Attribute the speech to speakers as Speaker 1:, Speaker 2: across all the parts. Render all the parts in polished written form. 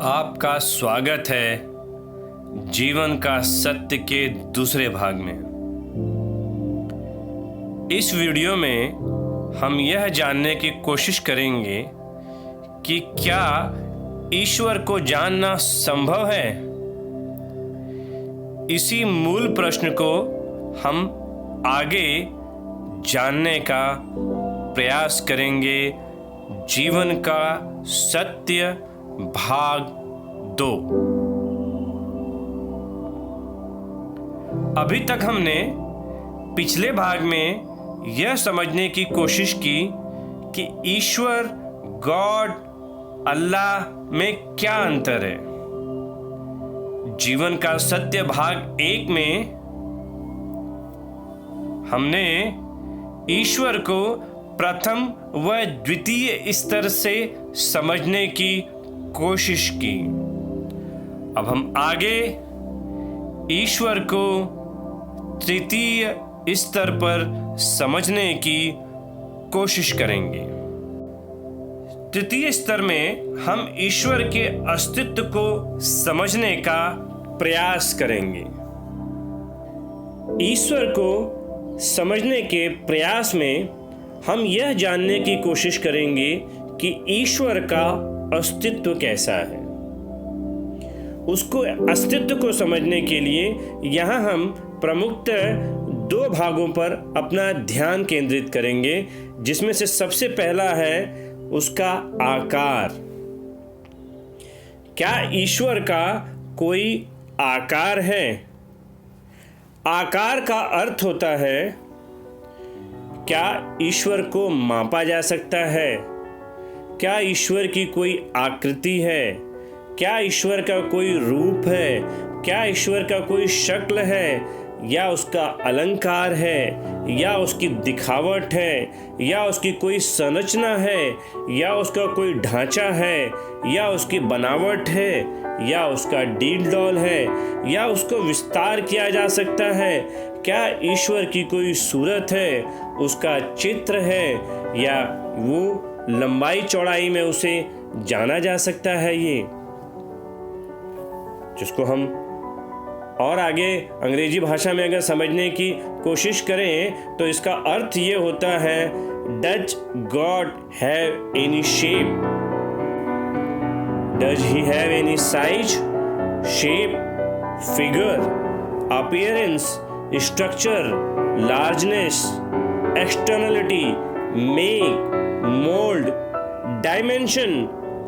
Speaker 1: आपका स्वागत है जीवन का सत्य के दूसरे भाग में। इस वीडियो में हम यह जानने की कोशिश करेंगे कि क्या ईश्वर को जानना संभव है। इसी मूल प्रश्न को हम आगे जानने का प्रयास करेंगे। जीवन का सत्य भाग 2। अभी तक हमने पिछले भाग में यह समझने की कोशिश की कि ईश्वर गॉड अल्लाह में क्या अंतर है। जीवन का सत्य भाग 1 में हमने ईश्वर को प्रथम व द्वितीय स्तर से समझने की कोशिश की। अब हम आगे ईश्वर को तृतीय स्तर पर समझने की कोशिश करेंगे। तृतीय स्तर में हम ईश्वर के अस्तित्व को समझने का प्रयास करेंगे। ईश्वर को समझने के प्रयास में हम यह जानने की कोशिश करेंगे कि ईश्वर का अस्तित्व कैसा है। उसको अस्तित्व को समझने के लिए यहाँ हम प्रमुखतः 2 भागों पर अपना ध्यान केंद्रित करेंगे, जिसमें से सबसे पहला है उसका आकार। क्या ईश्वर का कोई आकार है? आकार का अर्थ होता है क्या ईश्वर को मापा जा सकता है? क्या ईश्वर की कोई आकृति है? क्या ईश्वर का कोई रूप है? क्या ईश्वर का कोई शक्ल है, या उसका अलंकार है, या उसकी दिखावट है, या उसकी कोई संरचना है, या उसका कोई ढांचा है, या उसकी बनावट है, या उसका डील डॉल है, या उसको विस्तार किया जा सकता है? क्या ईश्वर की कोई सूरत है, उसका चित्र है, या वो लंबाई चौड़ाई में उसे जाना जा सकता है? ये जिसको हम और आगे अंग्रेजी भाषा में अगर समझने की कोशिश करें तो इसका अर्थ ये होता है does God have any shape? Does he have any size, shape, figure, appearance, structure, largeness, externality, make, mould, dimension,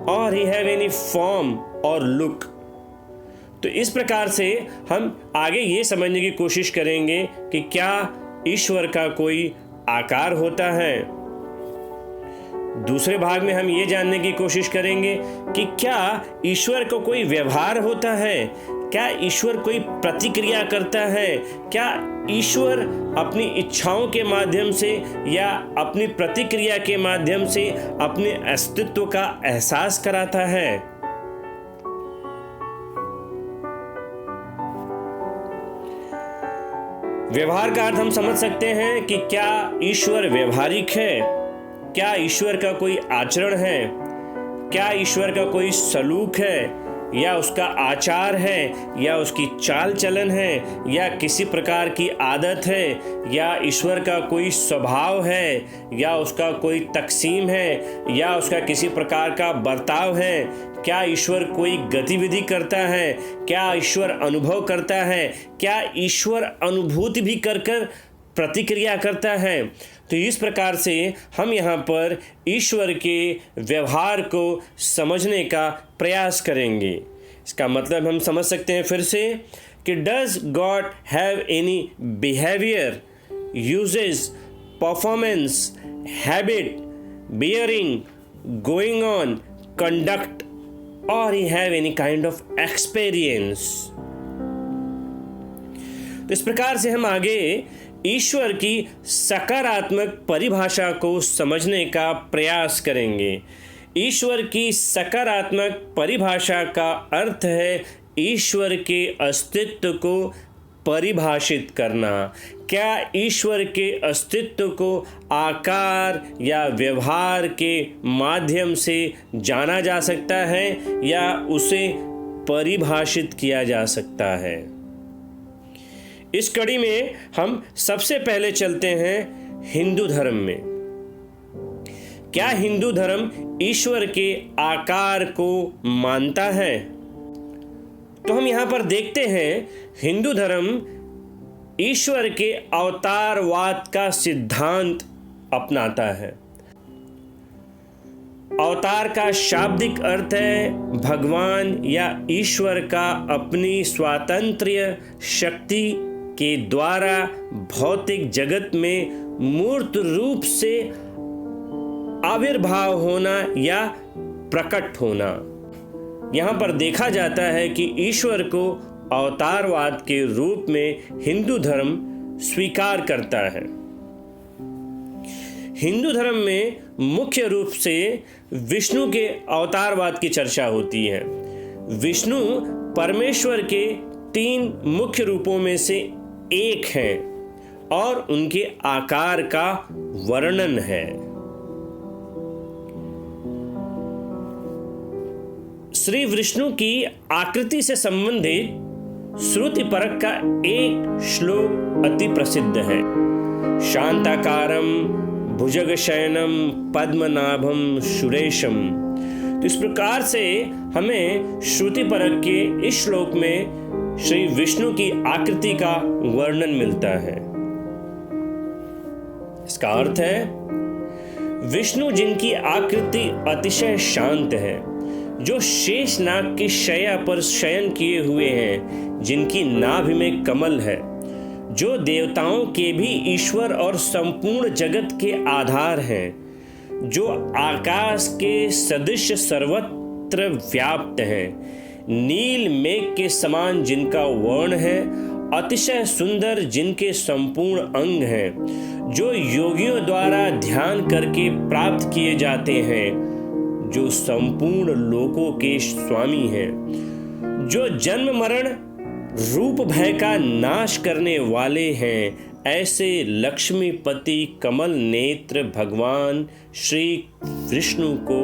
Speaker 1: और ही हैव एनी फॉर्म और लुक। तो इस प्रकार से हम आगे ये समझने की कोशिश करेंगे कि क्या ईश्वर का कोई आकार होता है। दूसरे भाग में हम ये जानने की कोशिश करेंगे कि क्या ईश्वर को कोई व्यवहार होता है? क्या ईश्वर कोई प्रतिक्रिया करता है? क्या ईश्वर अपनी इच्छाओं के माध्यम से या अपनी प्रतिक्रिया के माध्यम से अपने अस्तित्व का एहसास कराता है? व्यवहार का अर्थ हम समझ सकते हैं कि क्या ईश्वर व्यवहारिक है? क्या ईश्वर का कोई आचरण है? क्या ईश्वर का कोई सलूक है, या उसका आचार है, या उसकी चाल चलन है, या किसी प्रकार की आदत है, या ईश्वर का कोई स्वभाव है, या उसका कोई तकसीम है, या उसका किसी प्रकार का बर्ताव है? क्या ईश्वर कोई गतिविधि करता है? क्या ईश्वर अनुभव करता है? क्या ईश्वर अनुभूति भी कर प्रतिक्रिया करता है? तो इस प्रकार से हम यहाँ पर ईश्वर के व्यवहार को समझने का प्रयास करेंगे। इसका मतलब हम समझ सकते हैं फिर से कि does God have any behaviour, uses, performance, habit, bearing, going on, conduct, और he have any kind of experience. तो इस प्रकार से हम आगे ईश्वर की सकारात्मक परिभाषा को समझने का प्रयास करेंगे। ईश्वर की सकारात्मक परिभाषा का अर्थ है ईश्वर के अस्तित्व को परिभाषित करना। क्या ईश्वर के अस्तित्व को आकार या व्यवहार के माध्यम से जाना जा सकता है या उसे परिभाषित किया जा सकता है? इस कड़ी में हम सबसे पहले चलते हैं हिंदू धर्म में। क्या हिंदू धर्म ईश्वर के आकार को मानता है? तो हम यहां पर देखते हैं हिंदू धर्म ईश्वर के अवतारवाद का सिद्धांत अपनाता है। अवतार का शाब्दिक अर्थ है भगवान या ईश्वर का अपनी स्वातंत्र्य शक्ति के द्वारा भौतिक जगत में मूर्त रूप से आविर्भाव होना या प्रकट होना। यहाँ पर देखा जाता है कि ईश्वर को अवतारवाद के रूप में हिंदू धर्म स्वीकार करता है। हिंदू धर्म में मुख्य रूप से विष्णु के अवतारवाद की चर्चा होती है। विष्णु परमेश्वर के 3 मुख्य रूपों में से एक हैं और उनके आकार का वर्णन है। श्री विष्णु की आकृति से संबंधित श्रुति परक का एक श्लोक अति प्रसिद्ध है। शांताकारम भुजगशयनम पद्मनाभम सुरेशम। तो इस प्रकार से हमें श्रुति परक के इस श्लोक में श्री विष्णु की आकृति का वर्णन मिलता है। इसका अर्थ है विष्णु जिनकी आकृति अतिशय शांत है, जो शेषनाग की शैया पर शयन किए हुए हैं, जिनकी नाभि में कमल है, जो देवताओं के भी ईश्वर और संपूर्ण जगत के आधार हैं, जो आकाश के सदृश सर्वत्र व्याप्त हैं, नील मेघ के समान जिनका वर्ण है, अतिशय सुंदर जिनके संपूर्ण अंग हैं, जो योगियों द्वारा ध्यान करके प्राप्त किए जाते हैं, जो संपूर्ण लोकों के स्वामी हैं, जो जन्म मरण रूप भय का नाश करने वाले हैं, ऐसे लक्ष्मीपति कमल नेत्र भगवान श्री विष्णु को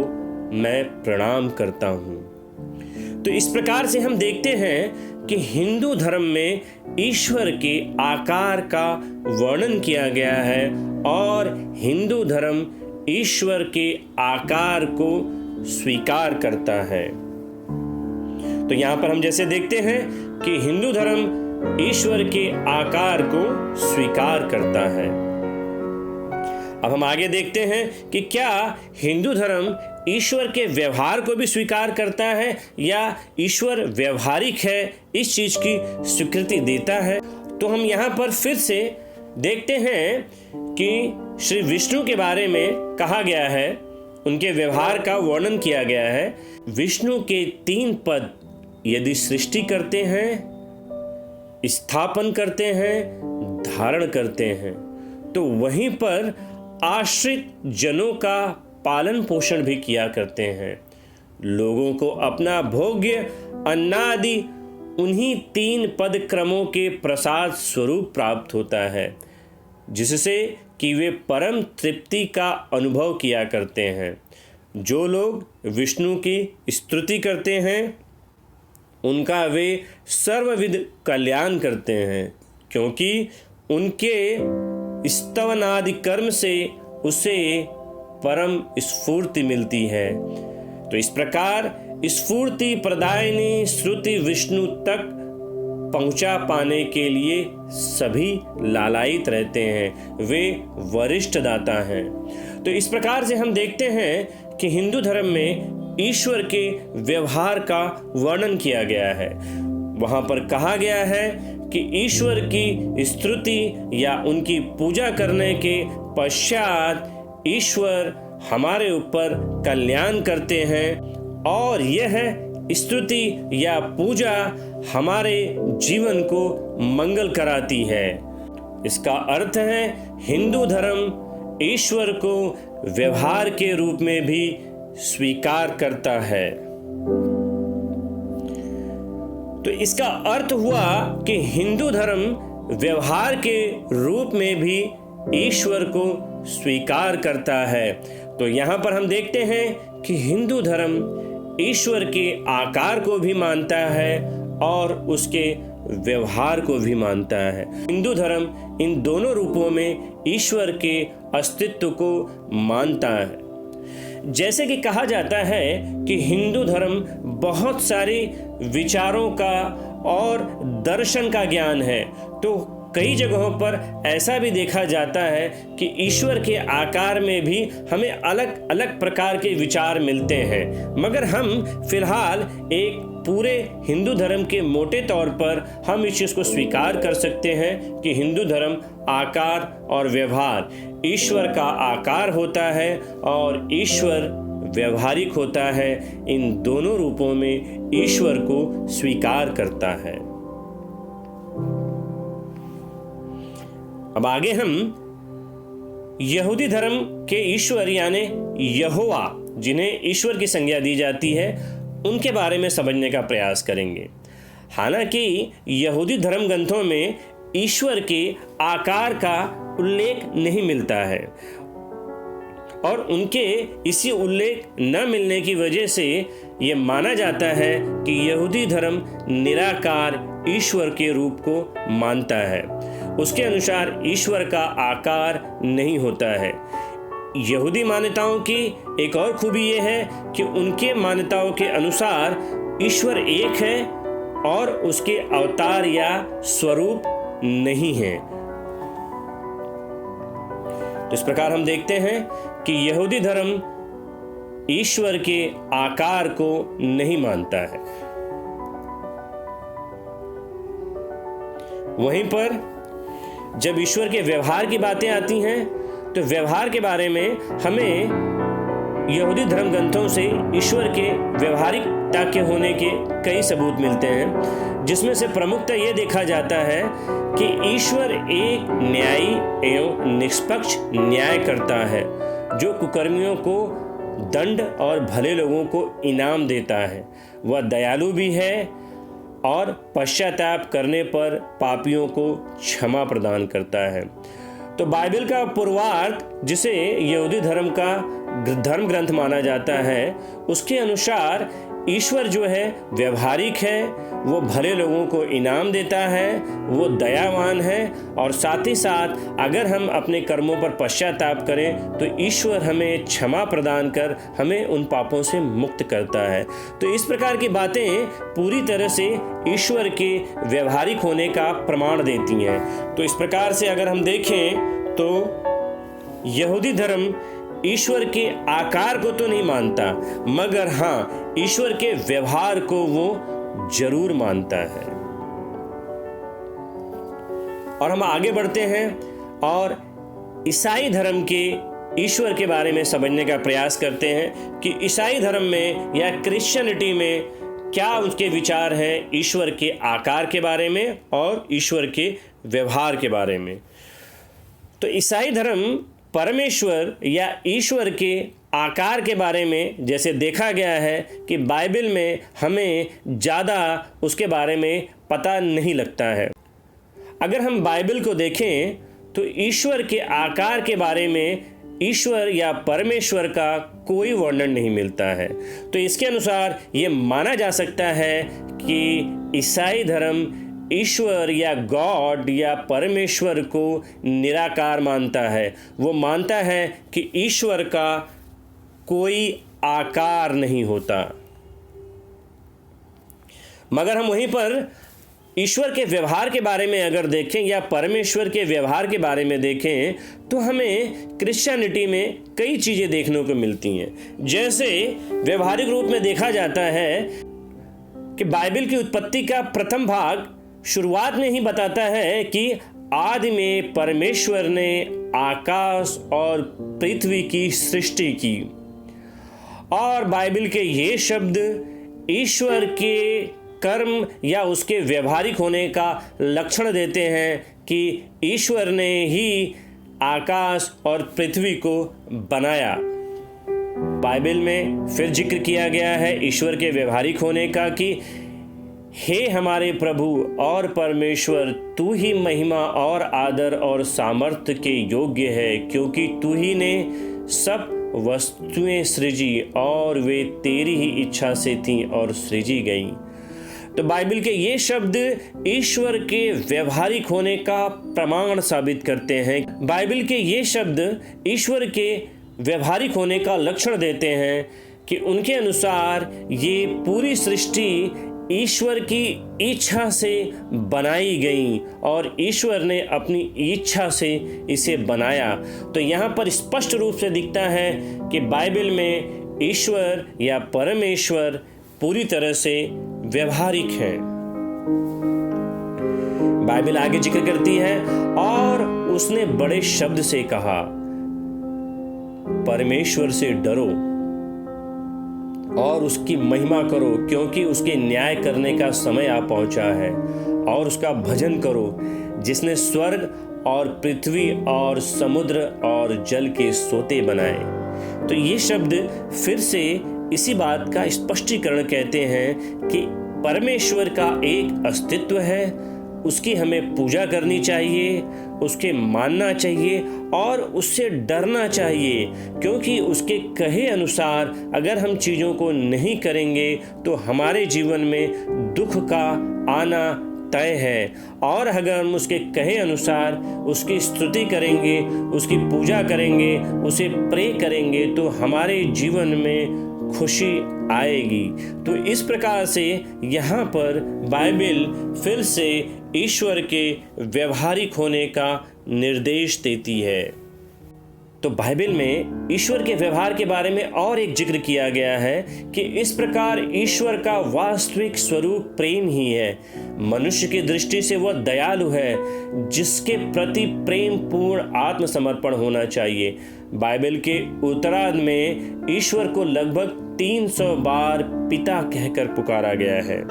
Speaker 1: मैं प्रणाम करता हूँ। तो इस प्रकार से हम देखते हैं कि हिंदू धर्म में ईश्वर के आकार का वर्णन किया गया है और हिंदू धर्म ईश्वर के आकार को स्वीकार करता है। तो यहाँ पर हम जैसे देखते हैं कि हिंदू धर्म ईश्वर के आकार को स्वीकार करता है। अब हम आगे देखते हैं कि क्या हिंदू धर्म ईश्वर के व्यवहार को भी स्वीकार करता है या ईश्वर व्यवहारिक है, इस चीज की स्वीकृति देता है। तो हम यहाँ पर फिर से देखते हैं कि श्री विष्णु के बारे में कहा गया है, उनके व्यवहार का वर्णन किया गया है। विष्णु के 3 पद यदि सृष्टि करते हैं, स्थापन करते हैं, धारण करते हैं, तो वहीं पर आश्रित जनों का पालन पोषण भी किया करते हैं। लोगों को अपना भोग्य अन्नादि उन्हीं 3 पद क्रमों के प्रसाद स्वरूप प्राप्त होता है, जिससे कि वे परम तृप्ति का अनुभव किया करते हैं। जो लोग विष्णु की स्तुति करते हैं उनका वे सर्वविध कल्याण करते हैं, क्योंकि उनके स्तवनादि कर्म से उसे परम स्फूर्ति मिलती है। तो इस प्रकार स्फूर्ति प्रदायिनी श्रुति विष्णु तक पहुंचा पाने के लिए सभी लालायित रहते हैं, वे वरिष्ठ दाता हैं। तो इस प्रकार से हम देखते हैं कि हिंदू धर्म में ईश्वर के व्यवहार का वर्णन किया गया है। वहां पर कहा गया है कि ईश्वर की स्तुति या उनकी पूजा करने के पश्चात ईश्वर हमारे ऊपर कल्याण करते हैं और यह स्तुति या पूजा हमारे जीवन को मंगल कराती है। इसका अर्थ है हिंदू धर्म ईश्वर को व्यवहार के रूप में भी स्वीकार करता है। तो इसका अर्थ हुआ कि हिंदू धर्म व्यवहार के रूप में भी ईश्वर को स्वीकार करता है। तो यहाँ पर हम देखते हैं कि हिंदू धर्म ईश्वर के आकार को भी मानता है और उसके व्यवहार को भी मानता है। हिंदू धर्म इन दोनों रूपों में ईश्वर के अस्तित्व को मानता है। जैसे कि कहा जाता है कि हिंदू धर्म बहुत सारे विचारों का और दर्शन का ज्ञान है, तो कई जगहों पर ऐसा भी देखा जाता है कि ईश्वर के आकार में भी हमें अलग अलग प्रकार के विचार मिलते हैं। मगर हम फिलहाल एक पूरे हिंदू धर्म के मोटे तौर पर हम इस चीज़ को स्वीकार कर सकते हैं कि हिंदू धर्म आकार और व्यवहार, ईश्वर का आकार होता है और ईश्वर व्यवहारिक होता है, इन दोनों रूपों में ईश्वर को स्वीकार करता है। अब आगे हम यहूदी धर्म के ईश्वर यानी यहोवा, जिन्हें ईश्वर की संज्ञा दी जाती है, उनके बारे में समझने का प्रयास करेंगे। हालांकि यहूदी धर्म ग्रंथों में ईश्वर के आकार का उल्लेख नहीं मिलता है और उनके इसी उल्लेख न मिलने की वजह से ये माना जाता है कि यहूदी धर्म निराकार ईश्वर के रूप को मानता है। उसके अनुसार ईश्वर का आकार नहीं होता है। यहूदी मान्यताओं की एक और खूबी यह है कि उनके मान्यताओं के अनुसार ईश्वर एक है और उसके अवतार या स्वरूप नहीं है। तो इस प्रकार हम देखते हैं कि यहूदी धर्म ईश्वर के आकार को नहीं मानता है। वहीं पर जब ईश्वर के व्यवहार की बातें आती हैं तो व्यवहार के बारे में हमें यहूदी धर्म ग्रंथों से ईश्वर के व्यवहारिकता के होने के कई सबूत मिलते हैं, जिसमें से प्रमुखतः यह देखा जाता है कि ईश्वर एक न्यायी एवं निष्पक्ष न्याय करता है, जो कुकर्मियों को दंड और भले लोगों को इनाम देता है। वह दयालु भी है और पश्चाताप करने पर पापियों को क्षमा प्रदान करता है। तो बाइबल का पूर्वार्ध, जिसे यहूदी धर्म का धर्म ग्रंथ माना जाता है, उसके अनुसार ईश्वर जो है व्यवहारिक है, वो भले लोगों को इनाम देता है, वो दयावान है और साथ ही साथ अगर हम अपने कर्मों पर पश्चाताप करें तो ईश्वर हमें क्षमा प्रदान कर हमें उन पापों से मुक्त करता है। तो इस प्रकार की बातें पूरी तरह से ईश्वर के व्यवहारिक होने का प्रमाण देती हैं। तो इस प्रकार से अगर हम देखें तो यहूदी धर्म ईश्वर के आकार को तो नहीं मानता, मगर हाँ, ईश्वर के व्यवहार को वो जरूर मानता है। और हम आगे बढ़ते हैं और ईसाई धर्म के ईश्वर के बारे में समझने का प्रयास करते हैं कि ईसाई धर्म में या क्रिश्चियनिटी में क्या उनके विचार हैं ईश्वर के आकार के बारे में और ईश्वर के व्यवहार के बारे में। तो ईसाई धर्म परमेश्वर या ईश्वर के आकार के बारे में जैसे देखा गया है कि बाइबल में हमें ज़्यादा उसके बारे में पता नहीं लगता है। अगर हम बाइबल को देखें तो ईश्वर के आकार के बारे में ईश्वर या परमेश्वर का कोई वर्णन नहीं मिलता है। तो इसके अनुसार ये माना जा सकता है कि ईसाई धर्म ईश्वर या गॉड या परमेश्वर को निराकार मानता है। वो मानता है कि ईश्वर का कोई आकार नहीं होता। मगर हम वहीं पर ईश्वर के व्यवहार के बारे में अगर देखें या परमेश्वर के व्यवहार के बारे में देखें तो हमें क्रिश्चियनिटी में कई चीज़ें देखने को मिलती हैं। जैसे व्यवहारिक रूप में देखा जाता है कि बाइबल की उत्पत्ति का प्रथम भाग शुरुआत में ही बताता है कि आदि में परमेश्वर ने आकाश और पृथ्वी की सृष्टि की। और बाइबल के ये शब्द ईश्वर के कर्म या उसके व्यवहारिक होने का लक्षण देते हैं कि ईश्वर ने ही आकाश और पृथ्वी को बनाया। बाइबल में फिर जिक्र किया गया है ईश्वर के व्यवहारिक होने का कि हे हमारे प्रभु और परमेश्वर, तू ही महिमा और आदर और सामर्थ्य के योग्य है, क्योंकि तू ही ने सब वस्तुएं सृजी और वे तेरी ही इच्छा से थीं और सृजी गईं। तो बाइबल के ये शब्द ईश्वर के व्यवहारिक होने का प्रमाण साबित करते हैं। बाइबल के ये शब्द ईश्वर के व्यवहारिक होने का लक्षण देते हैं कि उनके अनुसार ये पूरी सृष्टि ईश्वर की इच्छा से बनाई गई और ईश्वर ने अपनी इच्छा से इसे बनाया। तो यहाँ पर स्पष्ट रूप से दिखता है कि बाइबल में ईश्वर या परमेश्वर पूरी तरह से व्यवहारिक है। बाइबल आगे जिक्र करती है, और उसने बड़े शब्द से कहा, परमेश्वर से डरो और उसकी महिमा करो, क्योंकि उसके न्याय करने का समय आ पहुंचा है, और उसका भजन करो जिसने स्वर्ग और पृथ्वी और समुद्र और जल के सोते बनाए। तो ये शब्द फिर से इसी बात का स्पष्टीकरण कहते हैं कि परमेश्वर का एक अस्तित्व है, उसकी हमें पूजा करनी चाहिए, उसके मानना चाहिए और उससे डरना चाहिए, क्योंकि उसके कहे अनुसार अगर हम चीज़ों को नहीं करेंगे तो हमारे जीवन में दुख का आना तय है। और अगर हम उसके कहे अनुसार उसकी स्तुति करेंगे, उसकी पूजा करेंगे, उसे प्रे करेंगे, तो हमारे जीवन में खुशी आएगी। तो इस प्रकार से यहाँ पर बाइबल फिर से ईश्वर के व्यवहारिक होने का निर्देश देती है। तो बाइबल में ईश्वर के व्यवहार के बारे में और एक जिक्र किया गया है कि इस प्रकार ईश्वर का वास्तविक स्वरूप प्रेम ही है। मनुष्य की दृष्टि से वह दयालु है, जिसके प्रति प्रेम पूर्ण आत्मसमर्पण होना चाहिए। बाइबल के उत्तरार्ध में ईश्वर को लगभग 300 बार पिता कहकर पुकारा गया है।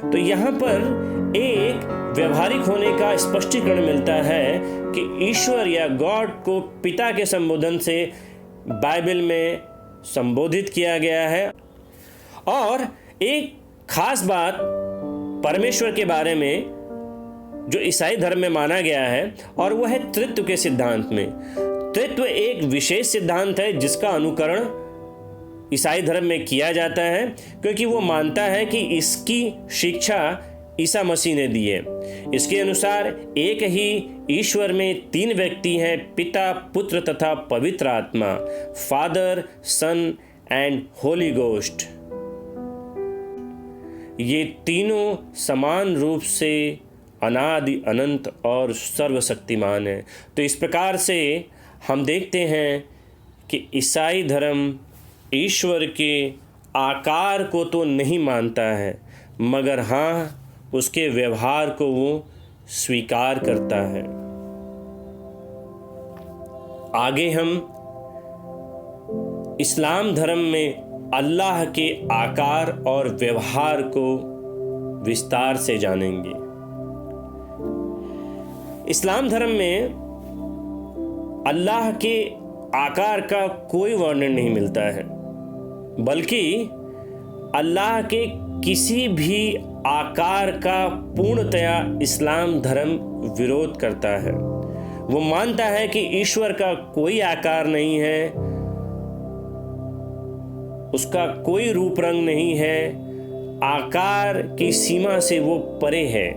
Speaker 1: तो यहाँ पर एक व्यवहारिक होने का स्पष्टीकरण मिलता है कि ईश्वर या गॉड को पिता के संबोधन से बाइबल में संबोधित किया गया है। और एक खास बात परमेश्वर के बारे में जो ईसाई धर्म में माना गया है, और वह है त्रित्व के सिद्धांत में। त्रित्व एक विशेष सिद्धांत है जिसका अनुकरण ईसाई धर्म में किया जाता है, क्योंकि वो मानता है कि इसकी शिक्षा ईसा मसीह ने दी है। इसके अनुसार एक ही ईश्वर में 3 व्यक्ति हैं, पिता, पुत्र तथा पवित्र आत्मा, father, son and holy ghost. ये तीनों समान रूप से अनादि, अनंत और सर्वशक्तिमान है। तो इस प्रकार से हम देखते हैं कि ईसाई धर्म ईश्वर के आकार को तो नहीं मानता है, मगर हाँ, उसके व्यवहार को वो स्वीकार करता है। आगे हम इस्लाम धर्म में अल्लाह के आकार और व्यवहार को विस्तार से जानेंगे। इस्लाम धर्म में अल्लाह के आकार का कोई वर्णन नहीं मिलता है, बल्कि अल्लाह के किसी भी आकार का पूर्णतया इस्लाम धर्म विरोध करता है। वो मानता है कि ईश्वर का कोई आकार नहीं है, उसका कोई रूप रंग नहीं है, आकार की सीमा से वो परे है।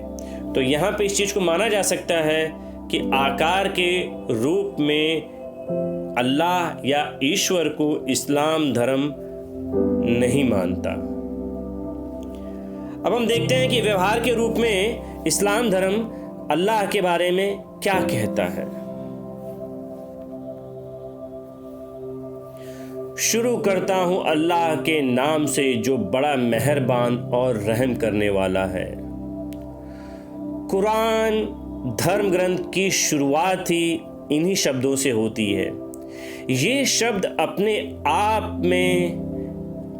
Speaker 1: तो यहाँ पे इस चीज को माना जा सकता है कि आकार के रूप में अल्लाह या ईश्वर को इस्लाम धर्म नहीं मानता। अब हम देखते हैं कि व्यवहार के रूप में इस्लाम धर्म अल्लाह के बारे में क्या कहता है। शुरू करता हूं अल्लाह के नाम से, जो बड़ा मेहरबान और रहम करने वाला है। कुरान धर्म ग्रंथ की शुरुआत ही इन्हीं शब्दों से होती है। ये शब्द अपने आप में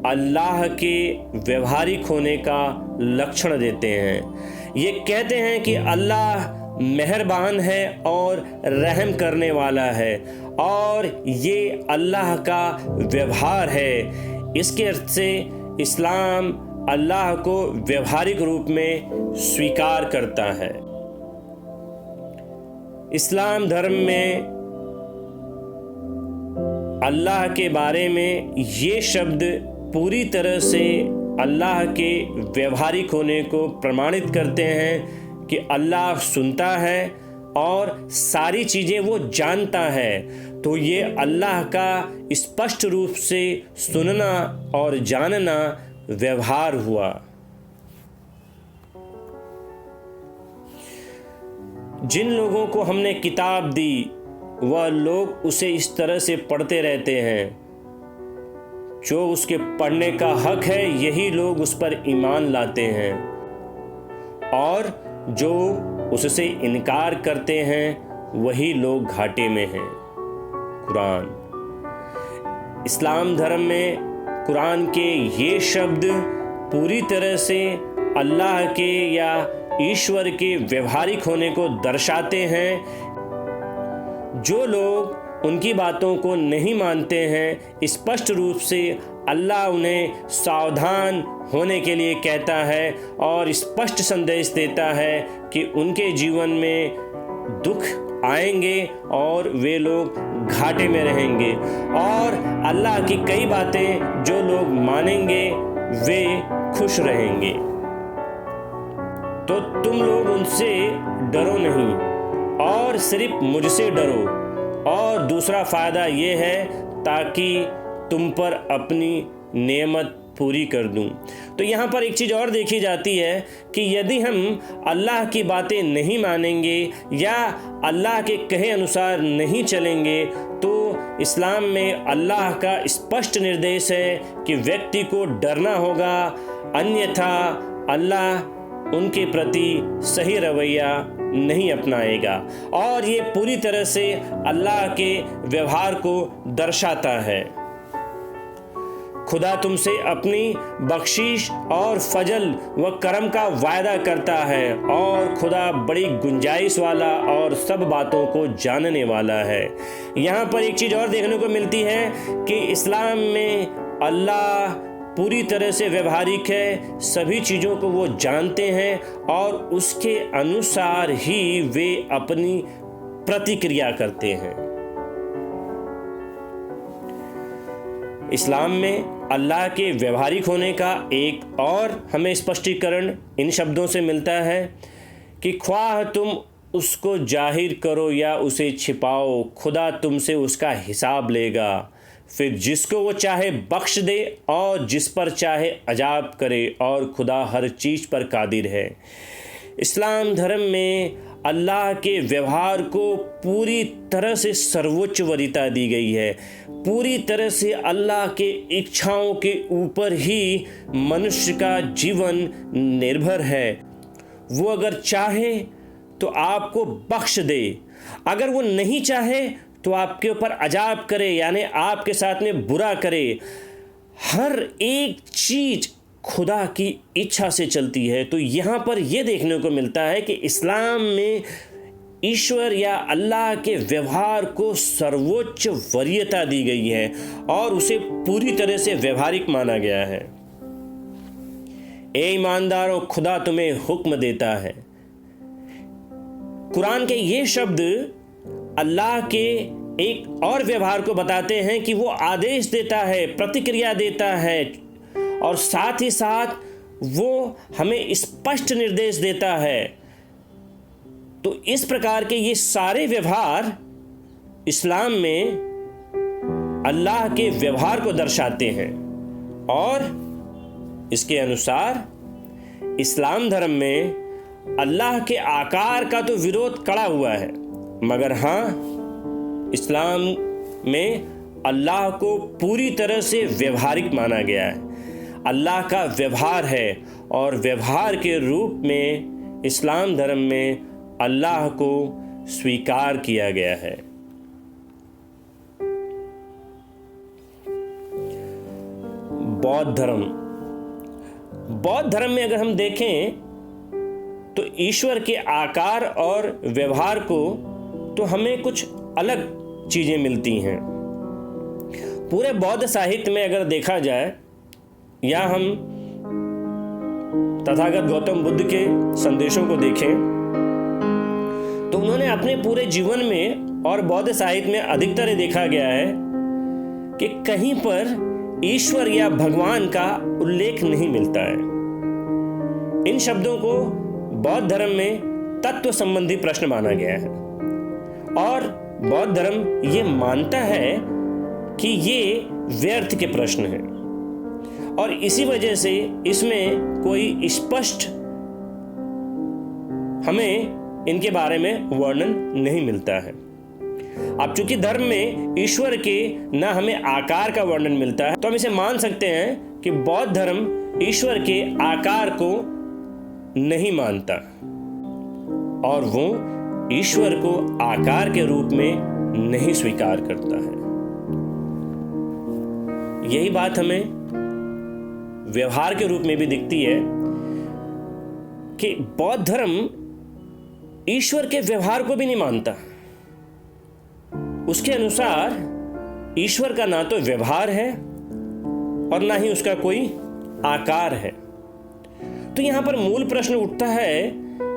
Speaker 1: अल्लाह के व्यवहारिक होने का लक्षण देते हैं। ये कहते हैं कि अल्लाह मेहरबान है और रहम करने वाला है, और ये अल्लाह का व्यवहार है। इसके अर्थ से इस्लाम अल्लाह को व्यवहारिक रूप में स्वीकार करता है। इस्लाम धर्म में अल्लाह के बारे में ये शब्द पूरी तरह से अल्लाह के व्यवहारिक होने को प्रमाणित करते हैं कि अल्लाह सुनता है और सारी चीज़ें वो जानता है। तो ये अल्लाह का स्पष्ट रूप से सुनना और जानना व्यवहार हुआ। जिन लोगों को हमने किताब दी वह लोग उसे इस तरह से पढ़ते रहते हैं। जो उसके पढ़ने का हक है यही लोग उस पर ईमान लाते हैं, और जो उससे इनकार करते हैं वही लोग घाटे में हैं। कुरान, इस्लाम धर्म में कुरान के ये शब्द पूरी तरह से अल्लाह के या ईश्वर के व्यवहारिक होने को दर्शाते हैं। जो लोग उनकी बातों को नहीं मानते हैं, स्पष्ट रूप से अल्लाह उन्हें सावधान होने के लिए कहता है और स्पष्ट संदेश देता है कि उनके जीवन में दुख आएंगे और वे लोग घाटे में रहेंगे, और अल्लाह की कई बातें जो लोग मानेंगे वे खुश रहेंगे। तो तुम लोग उनसे डरो नहीं और सिर्फ मुझसे डरो, और दूसरा फ़ायदा ये है ताकि तुम पर अपनी नेमत पूरी कर दूं। तो यहाँ पर एक चीज़ और देखी जाती है कि यदि हम अल्लाह की बातें नहीं मानेंगे या अल्लाह के कहे अनुसार नहीं चलेंगे तो इस्लाम में अल्लाह का स्पष्ट निर्देश है कि व्यक्ति को डरना होगा, अन्यथा अल्लाह उनके प्रति सही रवैया नहीं अपनाएगा। और ये पूरी तरह से अल्लाह के व्यवहार को दर्शाता है। खुदा तुमसे अपनी बख्शीश और फजल व करम का वायदा करता है, और खुदा बड़ी गुंजाइश वाला और सब बातों को जानने वाला है। यहाँ पर एक चीज़ और देखने को मिलती है कि इस्लाम में अल्लाह पूरी तरह से व्यवहारिक है, सभी चीज़ों को वो जानते हैं और उसके अनुसार ही वे अपनी प्रतिक्रिया करते हैं। इस्लाम में अल्लाह के व्यवहारिक होने का एक और हमें स्पष्टीकरण इन शब्दों से मिलता है कि ख्वाह तुम उसको जाहिर करो या उसे छिपाओ, खुदा तुमसे उसका हिसाब लेगा। फिर जिसको वो चाहे बख्श दे और जिस पर चाहे अजाब करे, और खुदा हर चीज़ पर कादिर है। इस्लाम धर्म में अल्लाह के व्यवहार को पूरी तरह से सर्वोच्च वरीयता दी गई है। पूरी तरह से अल्लाह के इच्छाओं के ऊपर ही मनुष्य का जीवन निर्भर है। वो अगर चाहे तो आपको बख्श दे, अगर वो नहीं चाहे तो आपके ऊपर अजाब करे, यानी आपके साथ में बुरा करे। हर एक चीज़ खुदा की इच्छा से चलती है। तो यहाँ पर यह देखने को मिलता है कि इस्लाम में ईश्वर या अल्लाह के व्यवहार को सर्वोच्च वरीयता दी गई है और उसे पूरी तरह से व्यवहारिक माना गया है। ए ईमानदारों, खुदा तुम्हें हुक्म देता है। कुरान के ये शब्द अल्लाह के एक और व्यवहार को बताते हैं कि वो आदेश देता है, प्रतिक्रिया देता है, और साथ ही साथ वो हमें स्पष्ट निर्देश देता है। तो इस प्रकार के ये सारे व्यवहार इस्लाम में अल्लाह के व्यवहार को दर्शाते हैं, और इसके अनुसार इस्लाम धर्म में अल्लाह के आकार का तो विरोध कड़ा हुआ है, मगर हाँ, इस्लाम में अल्लाह को पूरी तरह से व्यवहारिक माना गया है। अल्लाह का व्यवहार है, और व्यवहार के रूप में इस्लाम धर्म में अल्लाह को स्वीकार किया गया है। बौद्ध धर्म में अगर हम देखें तो ईश्वर के आकार और व्यवहार को तो हमें कुछ अलग चीज़ें मिलती हैं। पूरे बौद्ध साहित्य में अगर देखा जाए या हम तथागत गौतम बुद्ध के संदेशों को देखें तो उन्होंने अपने पूरे जीवन में और बौद्ध साहित्य में अधिकतर देखा गया है कि कहीं पर ईश्वर या भगवान का उल्लेख नहीं मिलता है। इन शब्दों को बौद्ध धर्म में तत्व संबंधी प्रश्न माना गया है और बौद्ध धर्म ये मानता है कि ये व्यर्थ के प्रश्न हैं और इसी वजह से इसमें कोई स्पष्ट हमें इनके बारे में वर्णन नहीं मिलता है। अब चूंकि धर्म में ईश्वर के ना हमें आकार का वर्णन मिलता है तो हम इसे मान सकते हैं कि बौद्ध धर्म ईश्वर के आकार को नहीं मानता और वो ईश्वर को आकार के रूप में नहीं स्वीकार करता है। यही बात हमें व्यवहार के रूप में भी दिखती है कि बौद्ध धर्म ईश्वर के व्यवहार को भी नहीं मानता। उसके अनुसार ईश्वर का ना तो व्यवहार है और ना ही उसका कोई आकार है। तो यहां पर मूल प्रश्न उठता है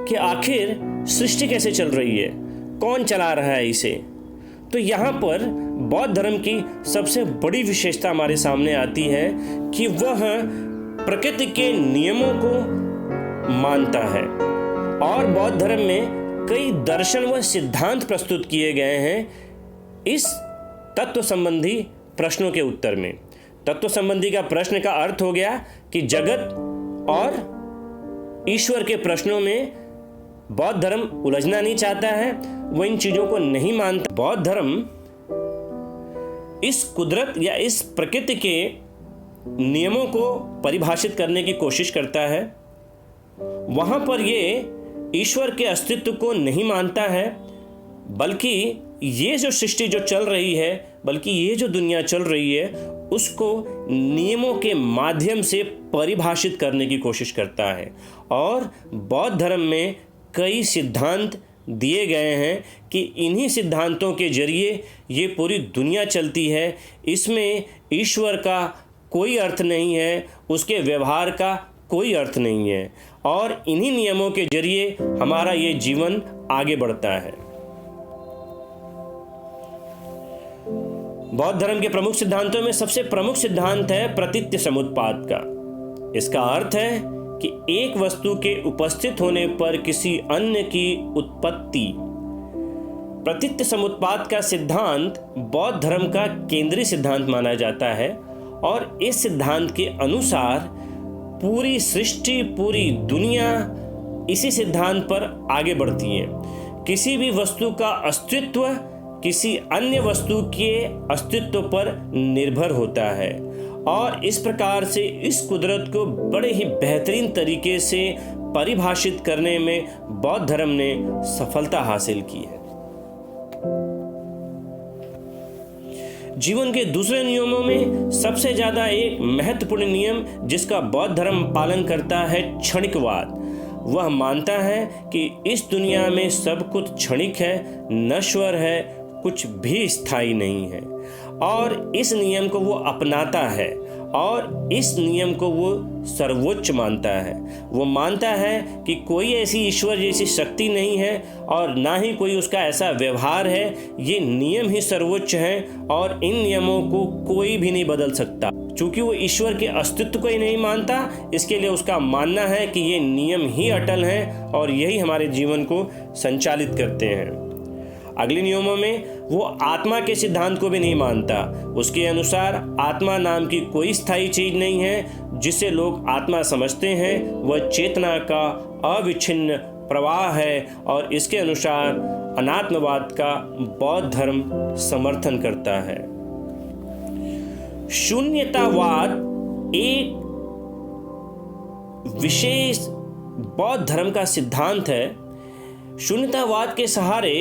Speaker 1: कि आखिर सृष्टि कैसे चल रही है, कौन चला रहा है इसे। तो यहां पर बौद्ध धर्म की सबसे बड़ी विशेषता हमारे सामने आती है कि वह प्रकृति के नियमों को मानता है और बौद्ध धर्म में कई दर्शन व सिद्धांत प्रस्तुत किए गए हैं इस तत्व संबंधी प्रश्नों के उत्तर में। तत्व संबंधी का प्रश्न का अर्थ हो गया कि जगत और ईश्वर के प्रश्नों में बौद्ध धर्म उलझना नहीं चाहता है, वो इन चीजों को नहीं मानता। बौद्ध धर्म इस कुदरत या इस प्रकृति के नियमों को परिभाषित करने की कोशिश करता है। वहां पर ये ईश्वर के अस्तित्व को नहीं मानता है, बल्कि ये जो सृष्टि जो चल रही है, बल्कि ये जो दुनिया चल रही है, उसको नियमों के माध्यम से परिभाषित करने की कोशिश करता है। और बौद्ध धर्म में कई सिद्धांत दिए गए हैं कि इन्हीं सिद्धांतों के जरिए ये पूरी दुनिया चलती है। इसमें ईश्वर का कोई अर्थ नहीं है, उसके व्यवहार का कोई अर्थ नहीं है और इन्हीं नियमों के जरिए हमारा ये जीवन आगे बढ़ता है। बौद्ध धर्म के प्रमुख सिद्धांतों में सबसे प्रमुख सिद्धांत है प्रतीत्य समुत्पाद का। इसका अर्थ है कि एक वस्तु के उपस्थित होने पर किसी अन्य की उत्पत्ति। प्रतीत्य समुत्पाद का सिद्धांत बौद्ध धर्म का केंद्रीय सिद्धांत माना जाता है और इस सिद्धांत के अनुसार पूरी सृष्टि, पूरी दुनिया इसी सिद्धांत पर आगे बढ़ती है। किसी भी वस्तु का अस्तित्व किसी अन्य वस्तु के अस्तित्व पर निर्भर होता है और इस प्रकार से इस कुदरत को बड़े ही बेहतरीन तरीके से परिभाषित करने में बौद्ध धर्म ने सफलता हासिल की है। जीवन के दूसरे नियमों में सबसे ज्यादा एक महत्वपूर्ण नियम जिसका बौद्ध धर्म पालन करता है क्षणिकवाद। वह मानता है कि इस दुनिया में सब कुछ क्षणिक है, नश्वर है, कुछ भी स्थायी नहीं है और इस नियम को वो अपनाता है और इस नियम को वो सर्वोच्च मानता है। वो मानता है कि कोई ऐसी ईश्वर जैसी शक्ति नहीं है और ना ही कोई उसका ऐसा व्यवहार है। ये नियम ही सर्वोच्च हैं और इन नियमों को कोई भी नहीं बदल सकता। चूंकि वो ईश्वर के अस्तित्व को ही नहीं मानता, इसके लिए उसका मानना है कि ये नियम ही अटल हैं और यही हमारे जीवन को संचालित करते हैं। अगले नियमों में वो आत्मा के सिद्धांत को भी नहीं मानता। उसके अनुसार आत्मा नाम की कोई स्थायी चीज नहीं है। जिसे लोग आत्मा समझते हैं वह चेतना का अविच्छिन्न प्रवाह है और इसके अनुसार अनात्मवाद का बौद्ध धर्म समर्थन करता है। शून्यतावाद एक विशेष बौद्ध धर्म का सिद्धांत है। शून्यतावाद के सहारे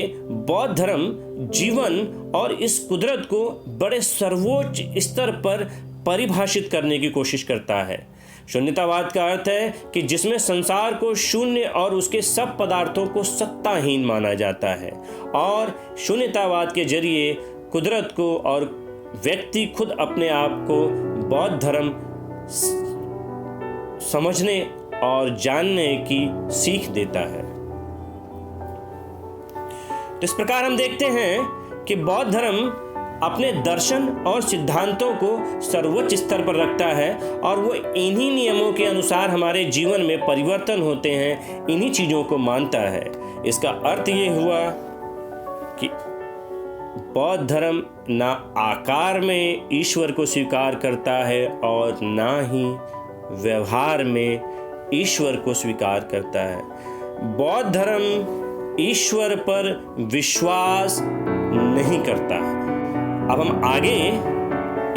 Speaker 1: बौद्ध धर्म जीवन और इस कुदरत को बड़े सर्वोच्च स्तर पर परिभाषित करने की कोशिश करता है। शून्यतावाद का अर्थ है कि जिसमें संसार को शून्य और उसके सब पदार्थों को सत्ताहीन माना जाता है और शून्यतावाद के जरिए कुदरत को और व्यक्ति खुद अपने आप को बौद्ध धर्म समझने और जानने की सीख देता है। तो इस प्रकार हम देखते हैं कि बौद्ध धर्म अपने दर्शन और सिद्धांतों को सर्वोच्च स्तर पर रखता है और वो इन्हीं नियमों के अनुसार हमारे जीवन में परिवर्तन होते हैं, इन्हीं चीज़ों को मानता है। इसका अर्थ ये हुआ कि बौद्ध धर्म ना आकार में ईश्वर को स्वीकार करता है और ना ही व्यवहार में ईश्वर को स्वीकार करता है। बौद्ध धर्म ईश्वर पर विश्वास नहीं करता। अब हम आगे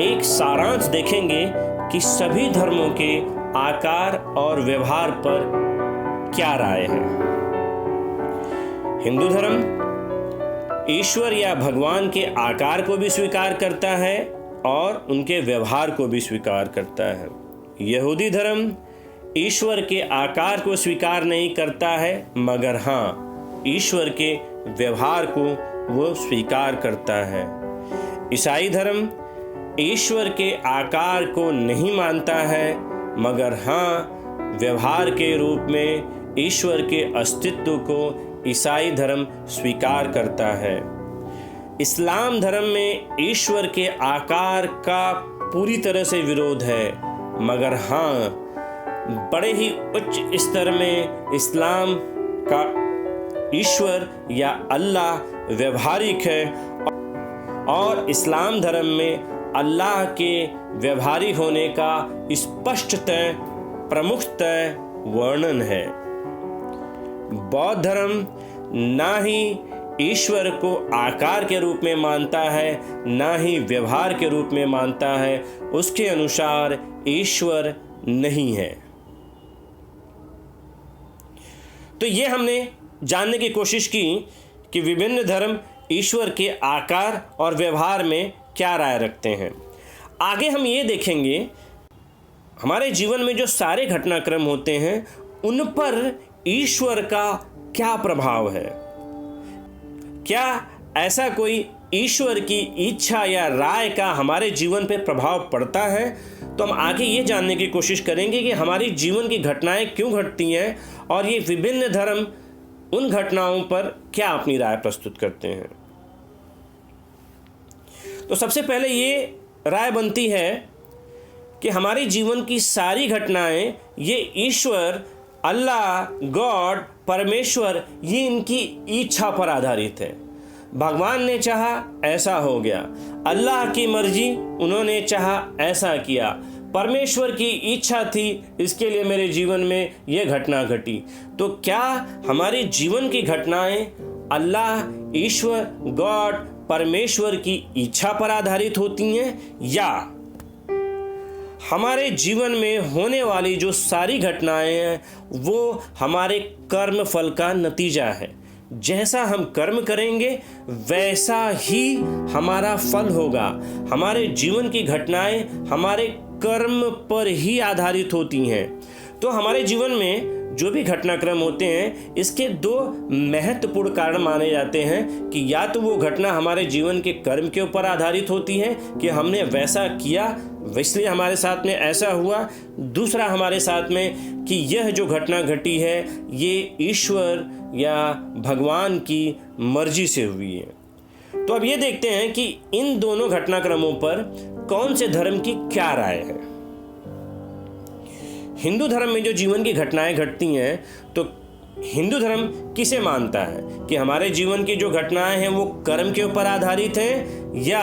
Speaker 1: एक सारांश देखेंगे कि सभी धर्मों के आकार और व्यवहार पर क्या राय है। हिंदू धर्म ईश्वर या भगवान के आकार को भी स्वीकार करता है और उनके व्यवहार को भी स्वीकार करता है। यहूदी धर्म ईश्वर के आकार को स्वीकार नहीं करता है, मगर हाँ, ईश्वर के व्यवहार को वो स्वीकार करता है। ईसाई धर्म ईश्वर के आकार को नहीं मानता है, मगर हाँ, व्यवहार के रूप में ईश्वर के अस्तित्व को ईसाई धर्म स्वीकार करता है। इस्लाम धर्म में ईश्वर के आकार का पूरी तरह से विरोध है, मगर हाँ, बड़े ही उच्च स्तर में इस्लाम का ईश्वर या अल्लाह व्यवहारिक है और इस्लाम धर्म में अल्लाह के व्यवहारिक होने का स्पष्टतः प्रमुखतः वर्णन है। बौद्ध धर्म ना ही ईश्वर को आकार के रूप में मानता है, ना ही व्यवहार के रूप में मानता है। उसके अनुसार ईश्वर नहीं है। तो ये हमने जानने की कोशिश की कि विभिन्न धर्म ईश्वर के आकार और व्यवहार में क्या राय रखते हैं। आगे हम ये देखेंगे हमारे जीवन में जो सारे घटनाक्रम होते हैं उन पर ईश्वर का क्या प्रभाव है। क्या ऐसा कोई ईश्वर की इच्छा या राय का हमारे जीवन पर प्रभाव पड़ता है? तो हम आगे ये जानने की कोशिश करेंगे कि हमारी जीवन की घटनाएं क्यों घटती हैं और ये विभिन्न धर्म उन घटनाओं पर क्या अपनी राय प्रस्तुत करते हैं। तो सबसे पहले ये राय बनती है कि हमारे जीवन की सारी घटनाएं ये ईश्वर, अल्लाह, गॉड, परमेश्वर, ये इनकी इच्छा पर आधारित है। भगवान ने चाहा ऐसा हो गया, अल्लाह की मर्जी, उन्होंने चाहा ऐसा किया, परमेश्वर की इच्छा थी, इसके लिए मेरे जीवन में यह घटना घटी। तो क्या हमारे जीवन की घटनाएं अल्लाह, ईश्वर, गॉड, परमेश्वर की इच्छा पर आधारित होती हैं या हमारे जीवन में होने वाली जो सारी घटनाएं हैं वो हमारे कर्म फल का नतीजा है? जैसा हम कर्म करेंगे वैसा ही हमारा फल होगा। हमारे जीवन की घटनाएं हमारे कर्म पर ही आधारित होती हैं। तो हमारे जीवन में जो भी घटनाक्रम होते हैं इसके दो महत्वपूर्ण कारण माने जाते हैं कि या तो वो घटना हमारे जीवन के कर्म के ऊपर आधारित होती है कि हमने वैसा किया इसलिए हमारे साथ में ऐसा हुआ, दूसरा हमारे साथ में कि यह जो घटना घटी है ये ईश्वर या भगवान की मर्जी से हुई है। तो अब ये देखते हैं कि इन दोनों घटनाक्रमों पर कौन से धर्म की क्या राय है। हिंदू धर्म में जो जीवन की घटनाएं घटती हैं तो हिंदू धर्म किसे मानता है कि हमारे जीवन की जो घटनाएं हैं वो कर्म के ऊपर आधारित हैं या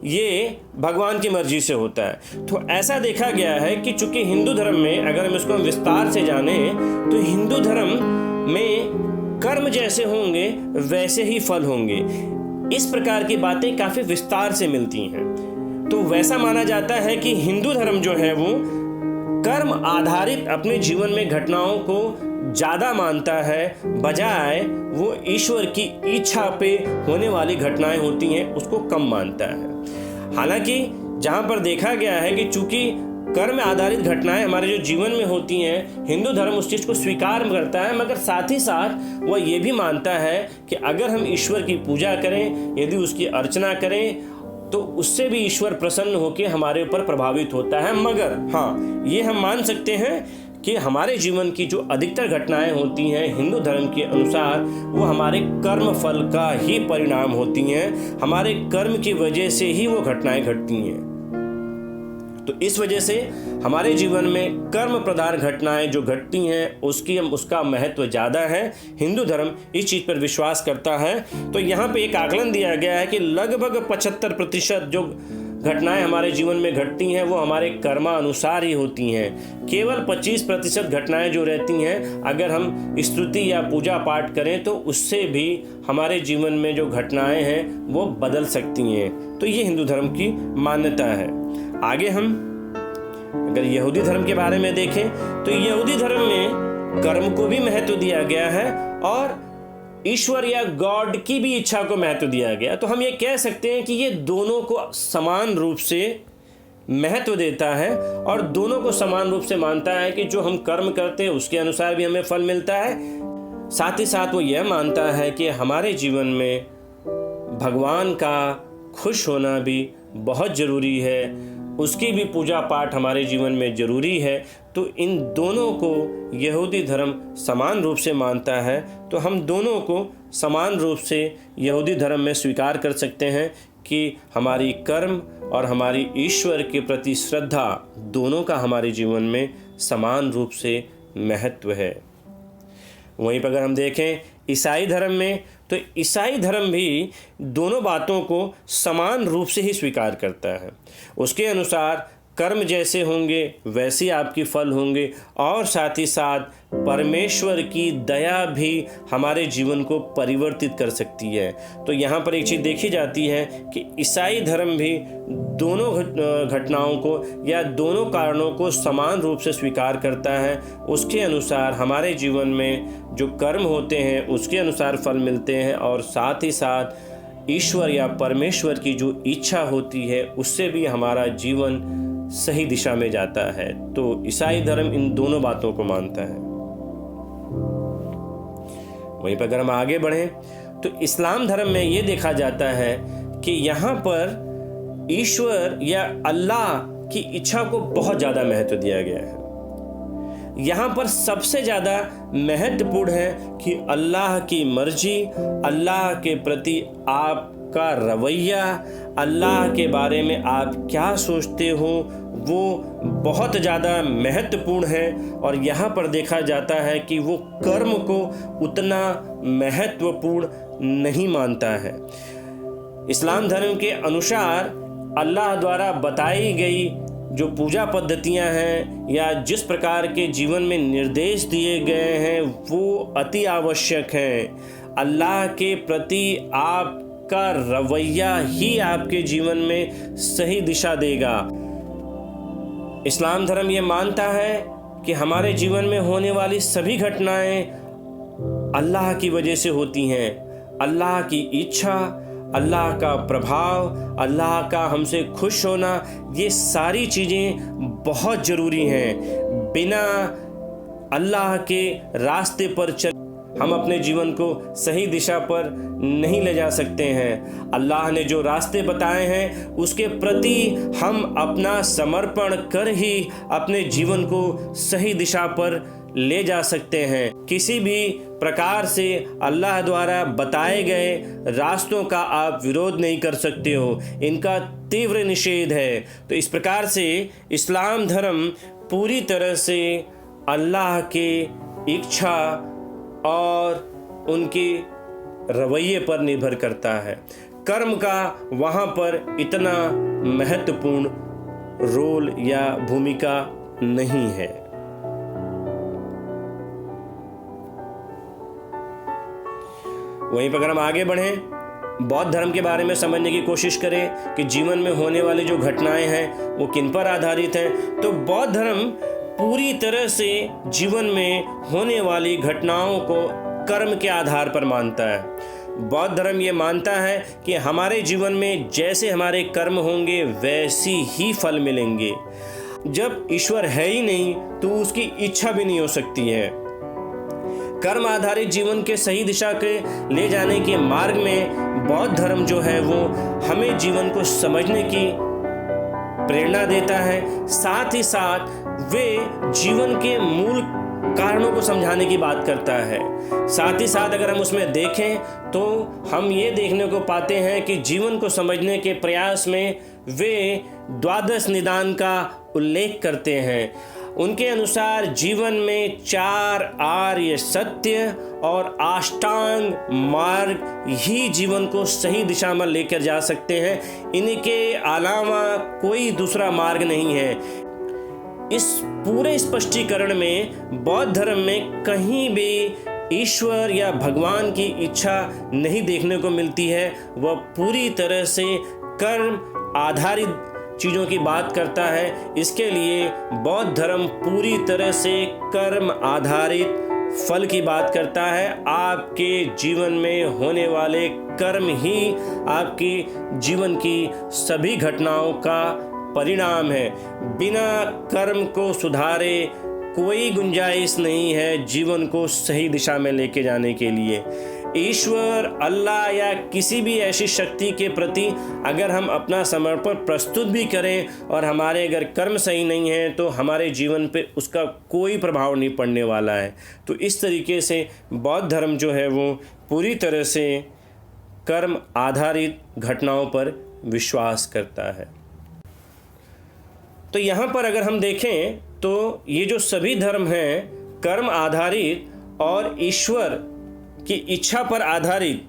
Speaker 1: ये भगवान की मर्जी से होता है। तो ऐसा देखा गया है कि चूंकि हिंदू धर्म में अगर हम इसको विस्तार से जाने तो हिंदू धर्म में कर्म जैसे होंगे वैसे ही फल होंगे, इस प्रकार की बातें काफी विस्तार से मिलती हैं। तो वैसा माना जाता है कि हिंदू धर्म जो है वो कर्म आधारित अपने जीवन में घटनाओं को ज़्यादा मानता है, बजाय वो ईश्वर की इच्छा पे होने वाली घटनाएं होती हैं उसको कम मानता है। हालांकि जहाँ पर देखा गया है कि चूंकि कर्म आधारित घटनाएं हमारे जो जीवन में होती हैं हिंदू धर्म उस चीज़ को स्वीकार करता है, मगर साथ ही साथ वह ये भी मानता है कि अगर हम ईश्वर की पूजा करें, यदि उसकी अर्चना करें तो उससे भी ईश्वर प्रसन्न होकर हमारे ऊपर प्रभावित होता है। मगर हाँ, ये हम मान सकते हैं कि हमारे जीवन की जो अधिकतर घटनाएं होती हैं हिंदू धर्म के अनुसार वो हमारे कर्म फल का ही परिणाम होती हैं, हमारे कर्म की वजह से ही वो घटनाएं घटती हैं। तो इस वजह से हमारे जीवन में कर्म प्रधान घटनाएं जो घटती हैं उसका महत्व ज़्यादा है। हिंदू धर्म इस चीज़ पर विश्वास करता है। तो यहाँ पे एक आकलन दिया गया है कि लगभग 75% जो घटनाएं हमारे जीवन में घटती हैं वो हमारे कर्मानुसार ही होती हैं। केवल 25% घटनाएं जो रहती हैं अगर हम स्तुति या पूजा पाठ करें तो उससे भी हमारे जीवन में जो घटनाएं हैं वो बदल सकती हैं। तो ये हिंदू धर्म की मान्यता है। आगे हम अगर यहूदी धर्म के बारे में देखें तो यहूदी धर्म में कर्म को भी महत्व दिया गया है और ईश्वर या गॉड की भी इच्छा को महत्व दिया गया। तो हम ये कह सकते हैं कि ये दोनों को समान रूप से महत्व देता है और दोनों को समान रूप से मानता है कि जो हम कर्म करते हैं उसके अनुसार भी हमें फल मिलता है। साथ ही साथ वो यह मानता है कि हमारे जीवन में भगवान का खुश होना भी बहुत ज़रूरी है, उसकी भी पूजा पाठ हमारे जीवन में ज़रूरी है। तो इन दोनों को यहूदी धर्म समान रूप से मानता है। तो हम दोनों को समान रूप से यहूदी धर्म में स्वीकार कर सकते हैं कि हमारी कर्म और हमारी ईश्वर के प्रति श्रद्धा दोनों का हमारे जीवन में समान रूप से महत्व है। वहीं पर अगर हम देखें ईसाई धर्म में तो ईसाई धर्म भी दोनों बातों को समान रूप से ही स्वीकार करता है। उसके अनुसार कर्म जैसे होंगे वैसे आपके फल होंगे और साथ ही साथ परमेश्वर की दया भी हमारे जीवन को परिवर्तित कर सकती है। तो यहाँ पर एक चीज़ देखी जाती है कि ईसाई धर्म भी दोनों घटनाओं को या दोनों कारणों को समान रूप से स्वीकार करता है। उसके अनुसार हमारे जीवन में जो कर्म होते हैं उसके अनुसार फल मिलते हैं और साथ ही साथ ईश्वर या परमेश्वर की जो इच्छा होती है उससे भी हमारा जीवन सही दिशा में जाता है। तो ईसाई धर्म इन दोनों बातों को मानता है। वहीं पर अगर हम आगे बढ़ें तो इस्लाम धर्म में ये देखा जाता है कि यहाँ पर ईश्वर या अल्लाह की इच्छा को बहुत ज़्यादा महत्व दिया गया है। यहाँ पर सबसे ज़्यादा महत्वपूर्ण है कि अल्लाह की मर्जी, अल्लाह के प्रति आपका रवैया, अल्लाह के बारे में आप क्या सोचते हो वो बहुत ज़्यादा महत्वपूर्ण है। और यहाँ पर देखा जाता है कि वो कर्म को उतना महत्वपूर्ण नहीं मानता है। इस्लाम धर्म के अनुसार अल्लाह द्वारा बताई गई जो पूजा पद्धतियां हैं या जिस प्रकार के जीवन में निर्देश दिए गए हैं वो अति आवश्यक हैं। अल्लाह के प्रति आपका रवैया ही आपके जीवन में सही दिशा देगा। इस्लाम धर्म ये मानता है कि हमारे जीवन में होने वाली सभी घटनाएं अल्लाह की वजह से होती हैं। अल्लाह की इच्छा, अल्लाह का प्रभाव, अल्लाह का हमसे खुश होना, ये सारी चीज़ें बहुत ज़रूरी हैं। बिना अल्लाह के रास्ते पर चल हम अपने जीवन को सही दिशा पर नहीं ले जा सकते हैं। अल्लाह ने जो रास्ते बताए हैं उसके प्रति हम अपना समर्पण कर ही अपने जीवन को सही दिशा पर ले जा सकते हैं। किसी भी प्रकार से अल्लाह द्वारा बताए गए रास्तों का आप विरोध नहीं कर सकते हो, इनका तीव्र निषेध है। तो इस प्रकार से इस्लाम धर्म पूरी तरह से अल्लाह के इच्छा और उनके रवैये पर निर्भर करता है। कर्म का वहाँ पर इतना महत्वपूर्ण रोल या भूमिका नहीं है। वहीं पर अगर हम आगे बढ़ें, बौद्ध धर्म के बारे में समझने की कोशिश करें कि जीवन में होने वाली जो घटनाएं हैं वो किन पर आधारित हैं, तो बौद्ध धर्म पूरी तरह से जीवन में होने वाली घटनाओं को कर्म के आधार पर मानता है। बौद्ध धर्म ये मानता है कि हमारे जीवन में जैसे हमारे कर्म होंगे वैसी ही फल मिलेंगे। जब ईश्वर है ही नहीं तो उसकी इच्छा भी नहीं हो सकती है। कर्म आधारित जीवन के सही दिशा के ले जाने के मार्ग में बौद्ध धर्म जो है वो हमें जीवन को समझने की प्रेरणा देता है। साथ ही साथ वे जीवन के मूल कारणों को समझाने की बात करता है। साथ ही साथ अगर हम उसमें देखें तो हम ये देखने को पाते हैं कि जीवन को समझने के प्रयास में वे द्वादश निदान का उल्लेख करते हैं। उनके अनुसार जीवन में 4 आर्य सत्य और अष्टांग मार्ग ही जीवन को सही दिशा में लेकर जा सकते हैं। इनके अलावा कोई दूसरा मार्ग नहीं है। इस पूरे स्पष्टीकरण में बौद्ध धर्म में कहीं भी ईश्वर या भगवान की इच्छा नहीं देखने को मिलती है। वह पूरी तरह से कर्म आधारित चीज़ों की बात करता है। इसके लिए बौद्ध धर्म पूरी तरह से कर्म आधारित फल की बात करता है। आपके जीवन में होने वाले कर्म ही आपकी जीवन की सभी घटनाओं का परिणाम है। बिना कर्म को सुधारे कोई गुंजाइश नहीं है जीवन को सही दिशा में लेके जाने के लिए। ईश्वर, अल्लाह या किसी भी ऐसी शक्ति के प्रति अगर हम अपना समर्पण प्रस्तुत भी करें और हमारे अगर कर्म सही नहीं है तो हमारे जीवन पे उसका कोई प्रभाव नहीं पड़ने वाला है। तो इस तरीके से बौद्ध धर्म जो है वो पूरी तरह से कर्म आधारित घटनाओं पर विश्वास करता है। तो यहाँ पर अगर हम देखें तो ये जो सभी धर्म हैं कर्म आधारित और ईश्वर की इच्छा पर आधारित,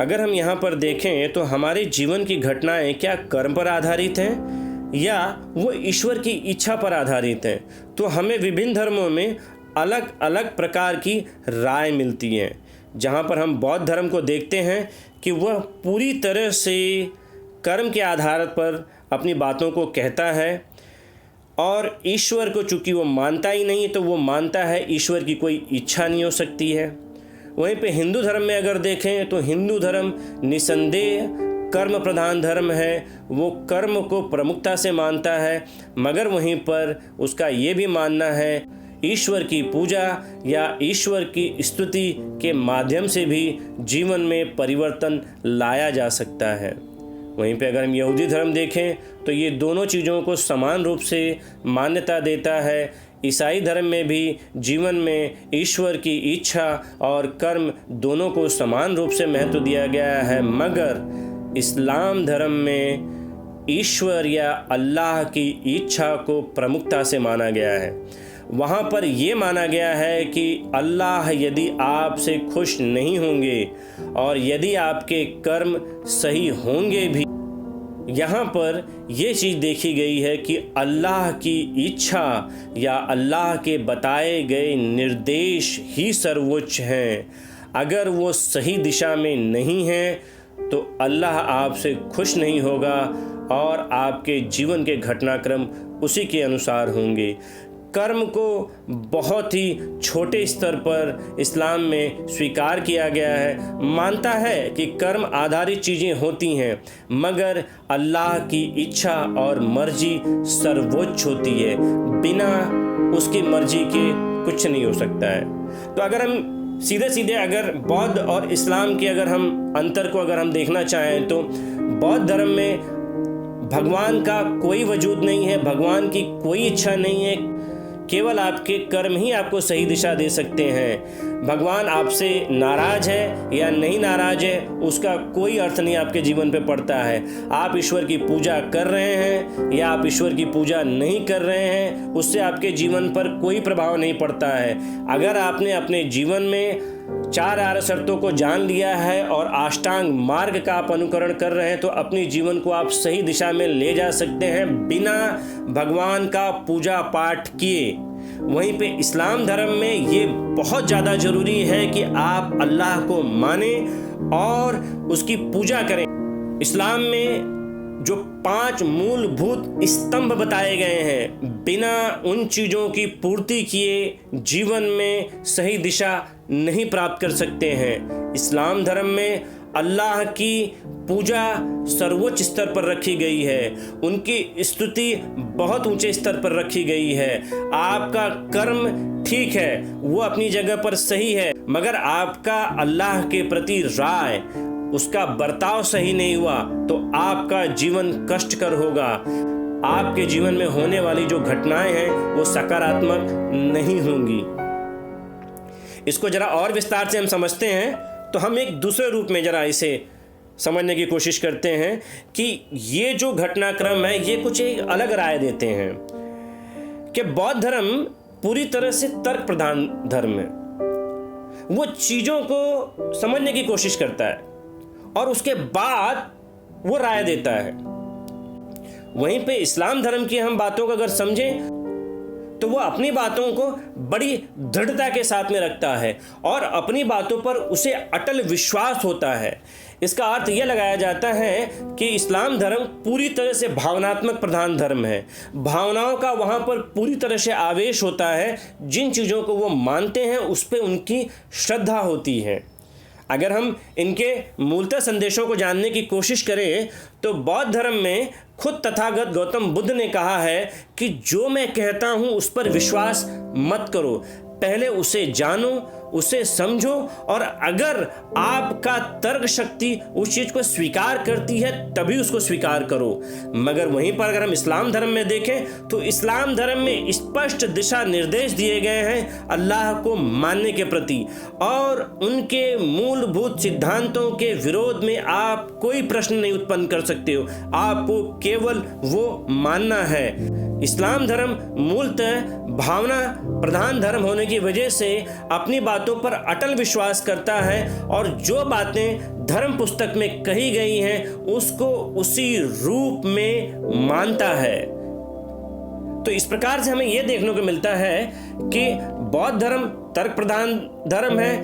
Speaker 1: अगर हम यहाँ पर देखें तो हमारे जीवन की घटनाएं क्या कर्म पर आधारित हैं या वो ईश्वर की इच्छा पर आधारित हैं। तो हमें विभिन्न धर्मों में अलग अलग प्रकार की राय मिलती है। जहाँ पर हम बौद्ध धर्म को देखते हैं कि वह पूरी तरह से कर्म के आधार पर अपनी बातों को कहता है और ईश्वर को चूंकि वो मानता ही नहीं तो वो मानता है ईश्वर की कोई इच्छा नहीं हो सकती है। वहीं पे हिंदू धर्म में अगर देखें तो हिंदू धर्म निसंदेह कर्म प्रधान धर्म है। वो कर्म को प्रमुखता से मानता है, मगर वहीं पर उसका ये भी मानना है ईश्वर की पूजा या ईश्वर की स्तुति के माध्यम से भी जीवन में परिवर्तन लाया जा सकता है। वहीं पे अगर हम यहूदी धर्म देखें तो ये दोनों चीज़ों को समान रूप से मान्यता देता है। ईसाई धर्म में भी जीवन में ईश्वर की इच्छा और कर्म दोनों को समान रूप से महत्व दिया गया है, मगर इस्लाम धर्म में ईश्वर या अल्लाह की इच्छा को प्रमुखता से माना गया है। वहाँ पर ये माना गया है कि अल्लाह यदि आपसे खुश नहीं होंगे और यदि आपके कर्म सही होंगे भी, यहाँ पर ये चीज़ देखी गई है कि अल्लाह की इच्छा या अल्लाह के बताए गए निर्देश ही सर्वोच्च हैं। अगर वो सही दिशा में नहीं हैं तो अल्लाह आपसे खुश नहीं होगा और आपके जीवन के घटनाक्रम उसी के अनुसार होंगे। कर्म को बहुत ही छोटे स्तर पर इस्लाम में स्वीकार किया गया है। मानता है कि कर्म आधारित चीज़ें होती हैं, मगर अल्लाह की इच्छा और मर्जी सर्वोच्च होती है। बिना उसकी मर्जी के कुछ नहीं हो सकता है। तो अगर हम सीधे सीधे अगर बौद्ध और इस्लाम के अगर हम अंतर को अगर हम देखना चाहें तो बौद्ध धर्म में भगवान का कोई वजूद नहीं है, भगवान की कोई इच्छा नहीं है। केवल आपके कर्म ही आपको सही दिशा दे सकते हैं। भगवान आपसे नाराज है या नहीं नाराज है उसका कोई अर्थ नहीं आपके जीवन पे पड़ता है। आप ईश्वर की पूजा कर रहे हैं या आप ईश्वर की पूजा नहीं कर रहे हैं, उससे आपके जीवन पर कोई प्रभाव नहीं पड़ता है। अगर आपने अपने जीवन में 4 आर्य शर्तों को जान लिया है और अष्टांग मार्ग का आप अनुकरण कर रहे हैं तो अपने जीवन को आप सही दिशा में ले जा सकते हैं बिना भगवान का पूजा पाठ किए। वहीं पे इस्लाम धर्म में ये बहुत ज़्यादा ज़रूरी है कि आप अल्लाह को माने और उसकी पूजा करें। इस्लाम में जो 5 मूलभूत स्तंभ बताए गए हैं, बिना उन चीज़ों की पूर्ति किए जीवन में सही दिशा नहीं प्राप्त कर सकते हैं। इस्लाम धर्म में अल्लाह की पूजा सर्वोच्च स्तर पर रखी गई है, उनकी स्तुति बहुत ऊंचे स्तर पर रखी गई है। आपका कर्म ठीक है, वो अपनी जगह पर सही है, मगर आपका अल्लाह के प्रति राय, उसका बर्ताव सही नहीं हुआ तो आपका जीवन कष्टकर होगा। आपके जीवन में होने वाली जो घटनाएं हैं वो सकारात्मक नहीं होंगी। इसको जरा और विस्तार से हम समझते हैं तो हम एक दूसरे रूप में जरा इसे समझने की कोशिश करते हैं कि ये जो घटनाक्रम है ये कुछ एक अलग राय देते हैं कि बौद्ध धर्म पूरी तरह से तर्क प्रधान धर्म है। वो चीज़ों को समझने की कोशिश करता है और उसके बाद वो राय देता है। वहीं पे इस्लाम धर्म की हम बातों को अगर समझें तो वो अपनी बातों को बड़ी दृढ़ता के साथ में रखता है और अपनी बातों पर उसे अटल विश्वास होता है। इसका अर्थ यह लगाया जाता है कि इस्लाम धर्म पूरी तरह से भावनात्मक प्रधान धर्म है। भावनाओं का वहाँ पर पूरी तरह से आवेश होता है। जिन चीज़ों को वो मानते हैं उस पर उनकी श्रद्धा होती है। अगर हम इनके मूलतः संदेशों को जानने की कोशिश करें तो बौद्ध धर्म में खुद तथागत गौतम बुद्ध ने कहा है कि जो मैं कहता हूँ उस पर विश्वास मत करो, पहले उसे जानो, उसे समझो और अगर आपका तर्क शक्ति उस चीज़ को स्वीकार करती है तभी उसको स्वीकार करो। मगर वहीं पर अगर हम इस्लाम धर्म में देखें तो इस्लाम धर्म में स्पष्ट दिशा निर्देश दिए गए हैं अल्लाह को मानने के प्रति और उनके मूलभूत सिद्धांतों के विरोध में आप कोई प्रश्न नहीं उत्पन्न कर सकते हो। आपको केवल वो मानना है। इस्लाम धर्म मूलतः भावना प्रधान धर्म होने की वजह से अपनी बातों पर अटल विश्वास करता है और जो बातें धर्म पुस्तक में कही गई हैं उसको उसी रूप में मानता है। तो इस प्रकार से हमें यह देखने को मिलता है कि बौद्ध धर्म तर्क प्रधान धर्म है,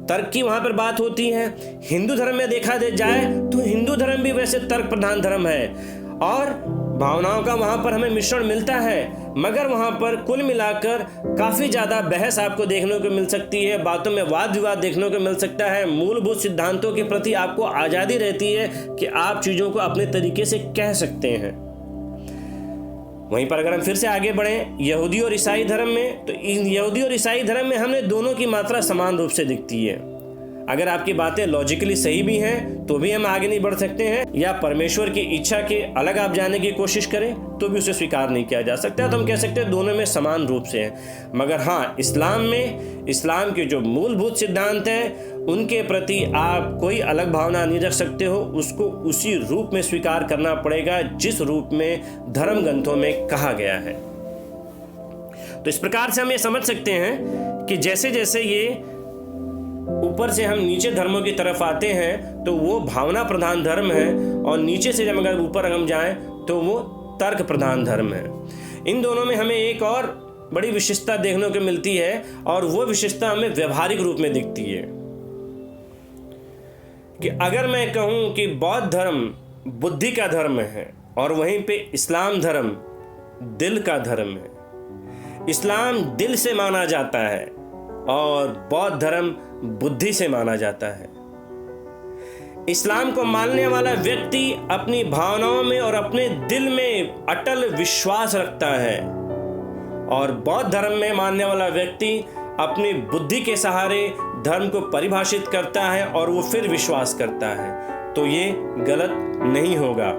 Speaker 1: तर्क की वहां पर बात होती है। हिंदू धर्म में देखा जाए तो हिंदू धर्म भी वैसे तर्क प्रधान धर्म है और भावनाओं का वहाँ पर हमें मिश्रण मिलता है। मगर वहाँ पर कुल मिलाकर काफ़ी ज़्यादा बहस आपको देखने को मिल सकती है, बातों में वाद विवाद देखने को मिल सकता है। मूलभूत सिद्धांतों के प्रति आपको आज़ादी रहती है कि आप चीज़ों को अपने तरीके से कह सकते हैं। वहीं पर अगर हम फिर से आगे बढ़ें यहूदी और ईसाई धर्म में तो यहूदी और ईसाई धर्म में हमें दोनों की मात्रा समान रूप से दिखती है। अगर आपकी बातें लॉजिकली सही भी हैं तो भी हम आगे नहीं बढ़ सकते हैं, या परमेश्वर की इच्छा के अलग आप जानने की कोशिश करें तो भी उसे स्वीकार नहीं किया जा सकता। तो हम कह सकते हैं दोनों में समान रूप से हैं। मगर हाँ, इस्लाम में इस्लाम के जो मूलभूत सिद्धांत हैं उनके प्रति आप कोई अलग भावना नहीं रख सकते हो, उसको उसी रूप में स्वीकार करना पड़ेगा जिस रूप में धर्म ग्रंथों में कहा गया है। तो इस प्रकार से हम ये समझ सकते हैं कि जैसे जैसे ये ऊपर से हम नीचे धर्मों की तरफ आते हैं तो वो भावना प्रधान धर्म है और नीचे से जब अगर ऊपर हम जाएं तो वो तर्क प्रधान धर्म है। इन दोनों में हमें एक और बड़ी विशेषता देखने को मिलती है और वो विशेषता हमें व्यवहारिक रूप में दिखती है कि अगर मैं कहूँ कि बौद्ध धर्म बुद्धि का धर्म है और वहीं पे इस्लाम धर्म दिल का धर्म है। इस्लाम दिल से माना जाता है और बौद्ध धर्म बुद्धि से माना जाता है। इस्लाम को मानने वाला व्यक्ति अपनी भावनाओं में और अपने दिल में अटल विश्वास रखता है और बौद्ध धर्म में मानने वाला व्यक्ति अपनी बुद्धि के सहारे धर्म को परिभाषित करता है और वो फिर विश्वास करता है। तो ये गलत नहीं होगा।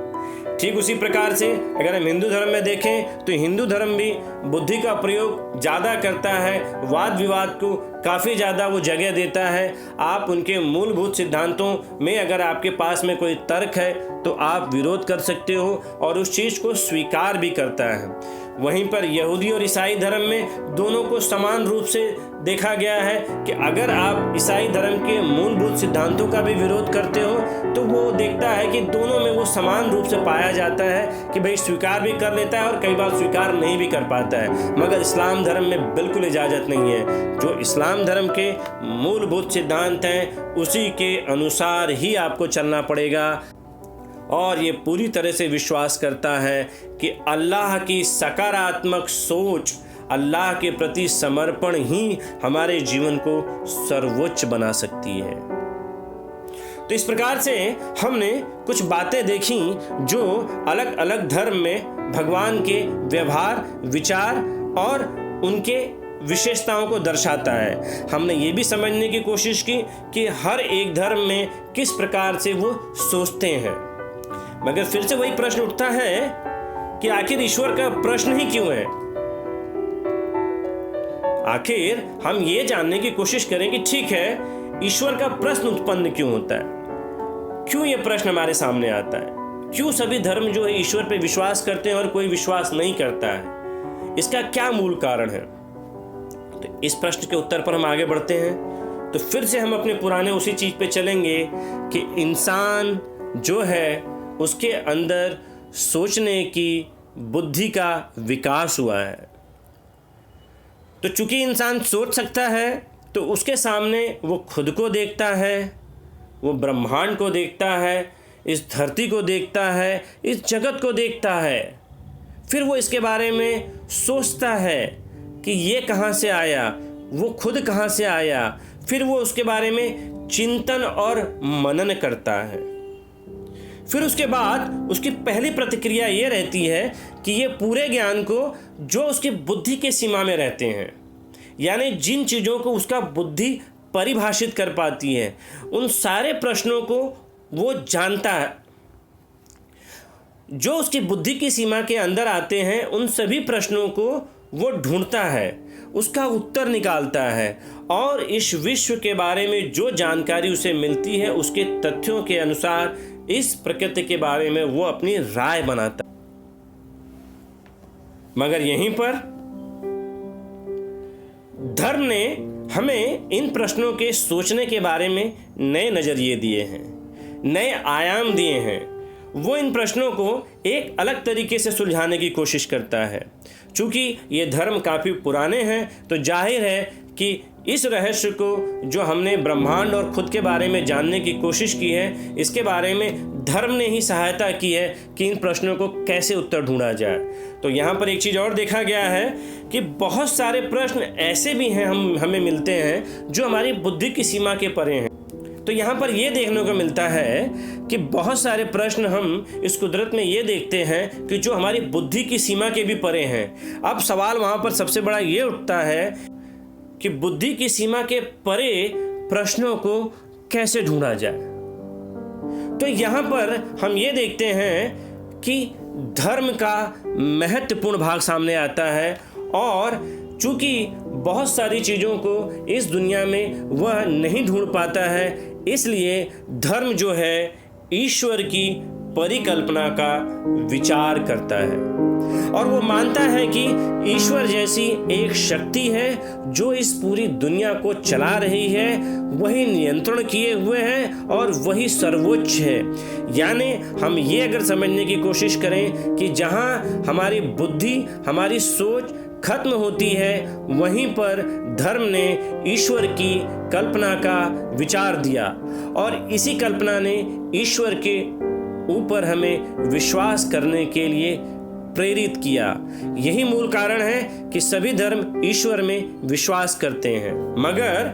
Speaker 1: ठीक उसी प्रकार से अगर हम हिंदू धर्म में देखें तो हिंदू धर्म भी बुद्धि का प्रयोग ज़्यादा करता है, वाद विवाद को काफ़ी ज़्यादा वो जगह देता है। आप उनके मूलभूत सिद्धांतों में अगर आपके पास में कोई तर्क है तो आप विरोध कर सकते हो और उस चीज़ को स्वीकार भी करता है। वहीं पर यहूदी और ईसाई धर्म में दोनों को समान रूप से देखा गया है कि अगर आप ईसाई धर्म के मूलभूत सिद्धांतों का भी विरोध करते हो तो वो देखता है कि दोनों में वो समान रूप से पाया जाता है कि भाई स्वीकार भी कर लेता है और कई बार स्वीकार नहीं भी कर पाता है। मगर इस्लाम धर्म में बिल्कुल इजाज़त नहीं है। जो इस्लाम धर्म के मूलभूत सिद्धांत हैं उसी के अनुसार ही आपको चलना पड़ेगा और ये पूरी तरह से विश्वास करता है कि अल्लाह की सकारात्मक सोच, अल्लाह के प्रति समर्पण ही हमारे जीवन को सर्वोच्च बना सकती है। तो इस प्रकार से हमने कुछ बातें देखी जो अलग अलग धर्म में भगवान के व्यवहार, विचार और उनके विशेषताओं को दर्शाता है। हमने ये भी समझने की कोशिश की कि हर एक धर्म में किस प्रकार से वो सोचते हैं। मगर फिर से वही प्रश्न उठता है कि आखिर ईश्वर का प्रश्न ही क्यों है। आखिर हम ये जानने की कोशिश करें कि ठीक है, ईश्वर का प्रश्न उत्पन्न क्यों होता है, क्यों ये प्रश्न हमारे सामने आता है, क्यों सभी धर्म जो है ईश्वर पे विश्वास करते हैं और कोई विश्वास नहीं करता है, इसका क्या मूल कारण है। तो इस प्रश्न के उत्तर पर हम आगे बढ़ते हैं। तो फिर से हम अपने पुराने उसी चीज पे चलेंगे कि इंसान जो है उसके अंदर सोचने की बुद्धि का विकास हुआ है। तो चूंकि इंसान सोच सकता है तो उसके सामने वो खुद को देखता है, वो ब्रह्मांड को देखता है, इस धरती को देखता है, इस जगत को देखता है। फिर वो इसके बारे में सोचता है कि ये कहाँ से आया, वो खुद कहाँ से आया। फिर वो उसके बारे में चिंतन और मनन करता है। फिर उसके बाद उसकी पहली प्रतिक्रिया ये रहती है कि ये पूरे ज्ञान को जो उसकी बुद्धि के सीमा में रहते हैं, यानी जिन चीज़ों को उसका बुद्धि परिभाषित कर पाती है, उन सारे प्रश्नों को वो जानता है। जो उसकी बुद्धि की सीमा के अंदर आते हैं उन सभी प्रश्नों को वो ढूंढता है, उसका उत्तर निकालता है और इस विश्व के बारे में जो जानकारी उसे मिलती है उसके तथ्यों के अनुसार इस प्रकृति के बारे में वो अपनी राय बनाता है। मगर यहीं पर धर्म ने हमें इन प्रश्नों के सोचने के बारे में नए नजरिए दिए हैं, नए आयाम दिए हैं। वो इन प्रश्नों को एक अलग तरीके से सुलझाने की कोशिश करता है। चूंकि ये धर्म काफ़ी पुराने हैं तो जाहिर है कि इस रहस्य को जो हमने ब्रह्मांड और खुद के बारे में जानने की कोशिश की है, इसके बारे में धर्म ने ही सहायता की है कि इन प्रश्नों को कैसे उत्तर ढूंढा जाए। तो यहाँ पर एक चीज़ और देखा गया है कि बहुत सारे प्रश्न ऐसे भी हैं हमें मिलते हैं जो हमारी बुद्धि की सीमा के परे हैं। तो यहाँ पर यह देखने को मिलता है कि बहुत सारे प्रश्न हम इस कुदरत में ये देखते हैं कि जो हमारी बुद्धि की सीमा के भी परे हैं। अब सवाल वहाँ पर सबसे बड़ा ये उठता है कि बुद्धि की सीमा के परे प्रश्नों को कैसे ढूंढा जाए। तो यहाँ पर हम ये देखते हैं कि धर्म का महत्वपूर्ण भाग सामने आता है और चूंकि बहुत सारी चीज़ों को इस दुनिया में वह नहीं ढूंढ पाता है, इसलिए धर्म जो है ईश्वर की परिकल्पना का विचार करता है और वो मानता है कि ईश्वर जैसी एक शक्ति है जो इस पूरी दुनिया को चला रही है, वही नियंत्रण किए हुए है और वही सर्वोच्च है। यानी हम ये अगर समझने की कोशिश करें कि जहाँ हमारी बुद्धि, हमारी सोच खत्म होती है, वहीं पर धर्म ने ईश्वर की कल्पना का विचार दिया और इसी कल्पना ने ईश्वर के ऊपर हमें विश्वास करने के लिए प्रेरित किया। यही मूल कारण है कि सभी धर्म ईश्वर में विश्वास करते हैं। मगर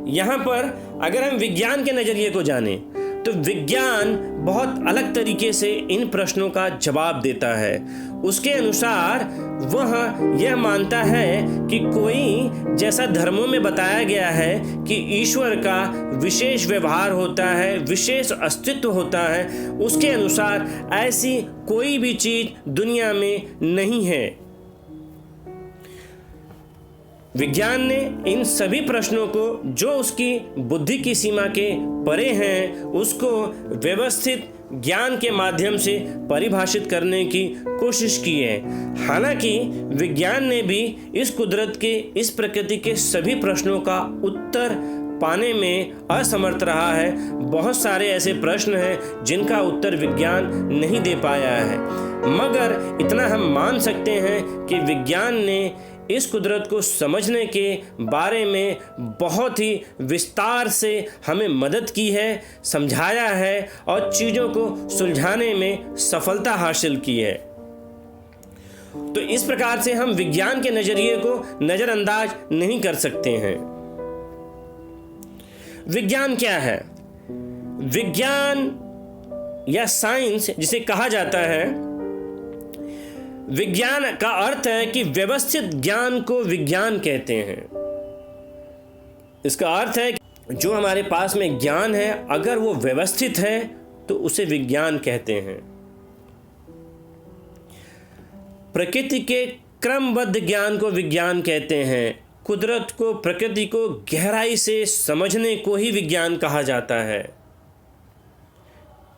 Speaker 1: यहाँ पर अगर हम विज्ञान के नजरिए को जानें तो विज्ञान बहुत अलग तरीके से इन प्रश्नों का जवाब देता है। उसके अनुसार वह यह मानता है कि कोई जैसा धर्मों में बताया गया है कि ईश्वर का विशेष व्यवहार होता है, विशेष अस्तित्व होता है, उसके अनुसार ऐसी कोई भी चीज दुनिया में नहीं है। विज्ञान ने इन सभी प्रश्नों को जो उसकी बुद्धि की सीमा के परे हैं उसको व्यवस्थित ज्ञान के माध्यम से परिभाषित करने की कोशिश की है। हालांकि विज्ञान ने भी इस कुदरत के, इस प्रकृति के सभी प्रश्नों का उत्तर पाने में असमर्थ रहा है। बहुत सारे ऐसे प्रश्न हैं जिनका उत्तर विज्ञान नहीं दे पाया है। मगर इतना हम मान सकते हैं कि विज्ञान ने इस कुदरत को समझने के बारे में बहुत ही विस्तार से हमें मदद की है, समझाया है और चीज़ों को सुलझाने में सफलता हासिल की है। तो इस प्रकार से हम विज्ञान के नज़रिए को नज़रअंदाज नहीं कर सकते हैं। विज्ञान क्या है? विज्ञान या साइंस जिसे कहा जाता है, विज्ञान का अर्थ है कि व्यवस्थित ज्ञान को विज्ञान कहते हैं। इसका अर्थ है कि जो हमारे पास में ज्ञान है अगर वो व्यवस्थित है तो उसे विज्ञान कहते हैं। प्रकृति के क्रमबद्ध ज्ञान को विज्ञान कहते हैं। कुदरत को, प्रकृति को गहराई से समझने को ही विज्ञान कहा जाता है।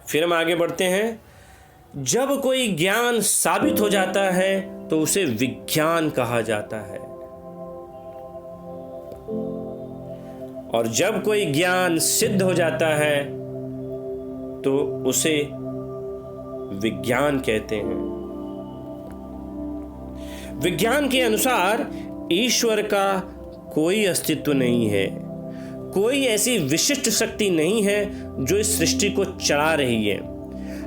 Speaker 1: फिर हम आगे बढ़ते हैं। जब कोई ज्ञान साबित हो जाता है तो उसे विज्ञान कहा जाता है, और जब कोई ज्ञान सिद्ध हो जाता है तो उसे विज्ञान कहते हैं। विज्ञान के अनुसार ईश्वर का कोई अस्तित्व नहीं है, कोई ऐसी विशिष्ट शक्ति नहीं है जो इस सृष्टि को चला रही है।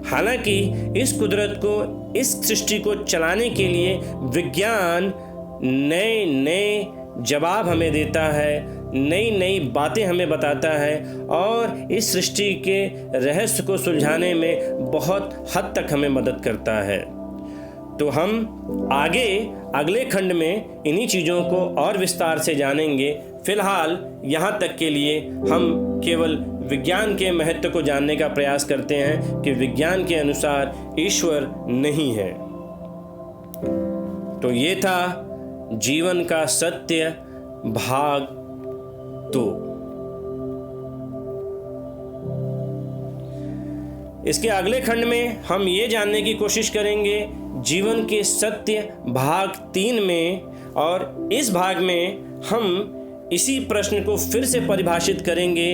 Speaker 1: हालांकि इस कुदरत को, इस सृष्टि को चलाने के लिए विज्ञान नए नए जवाब हमें देता है, नई नई बातें हमें बताता है, और इस सृष्टि के रहस्य को सुलझाने में बहुत हद तक हमें मदद करता है। तो हम आगे अगले खंड में इन्हीं चीज़ों को और विस्तार से जानेंगे। फिलहाल यहाँ तक के लिए हम केवल विज्ञान के महत्व को जानने का प्रयास करते हैं कि विज्ञान के अनुसार ईश्वर नहीं है। तो ये था जीवन का सत्य भाग 2। इसके अगले खंड में हम ये जानने की कोशिश करेंगे जीवन के सत्य भाग 3 में, और इस भाग में हम इसी प्रश्न को फिर से परिभाषित करेंगे,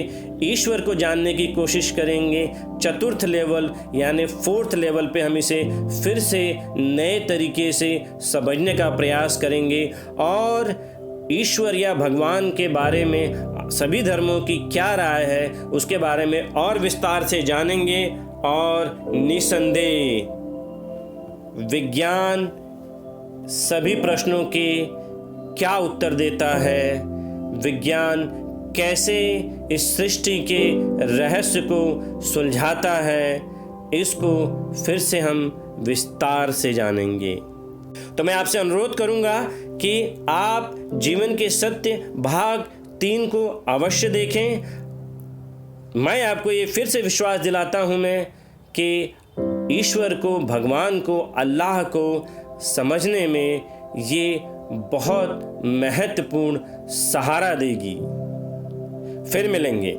Speaker 1: ईश्वर को जानने की कोशिश करेंगे। चतुर्थ लेवल यानी 4th लेवल पे हम इसे फिर से नए तरीके से समझने का प्रयास करेंगे, और ईश्वर या भगवान के बारे में सभी धर्मों की क्या राय है उसके बारे में और विस्तार से जानेंगे। और निसंदेह विज्ञान सभी प्रश्नों के क्या उत्तर देता है, विज्ञान कैसे इस सृष्टि के रहस्य को सुलझाता है, इसको फिर से हम विस्तार से जानेंगे। तो मैं आपसे अनुरोध करूंगा कि आप जीवन के सत्य भाग 3 को अवश्य देखें। मैं आपको ये फिर से विश्वास दिलाता हूँ मैं कि ईश्वर को, भगवान को, अल्लाह को समझने में ये बहुत महत्वपूर्ण सहारा देगी। फिर मिलेंगे।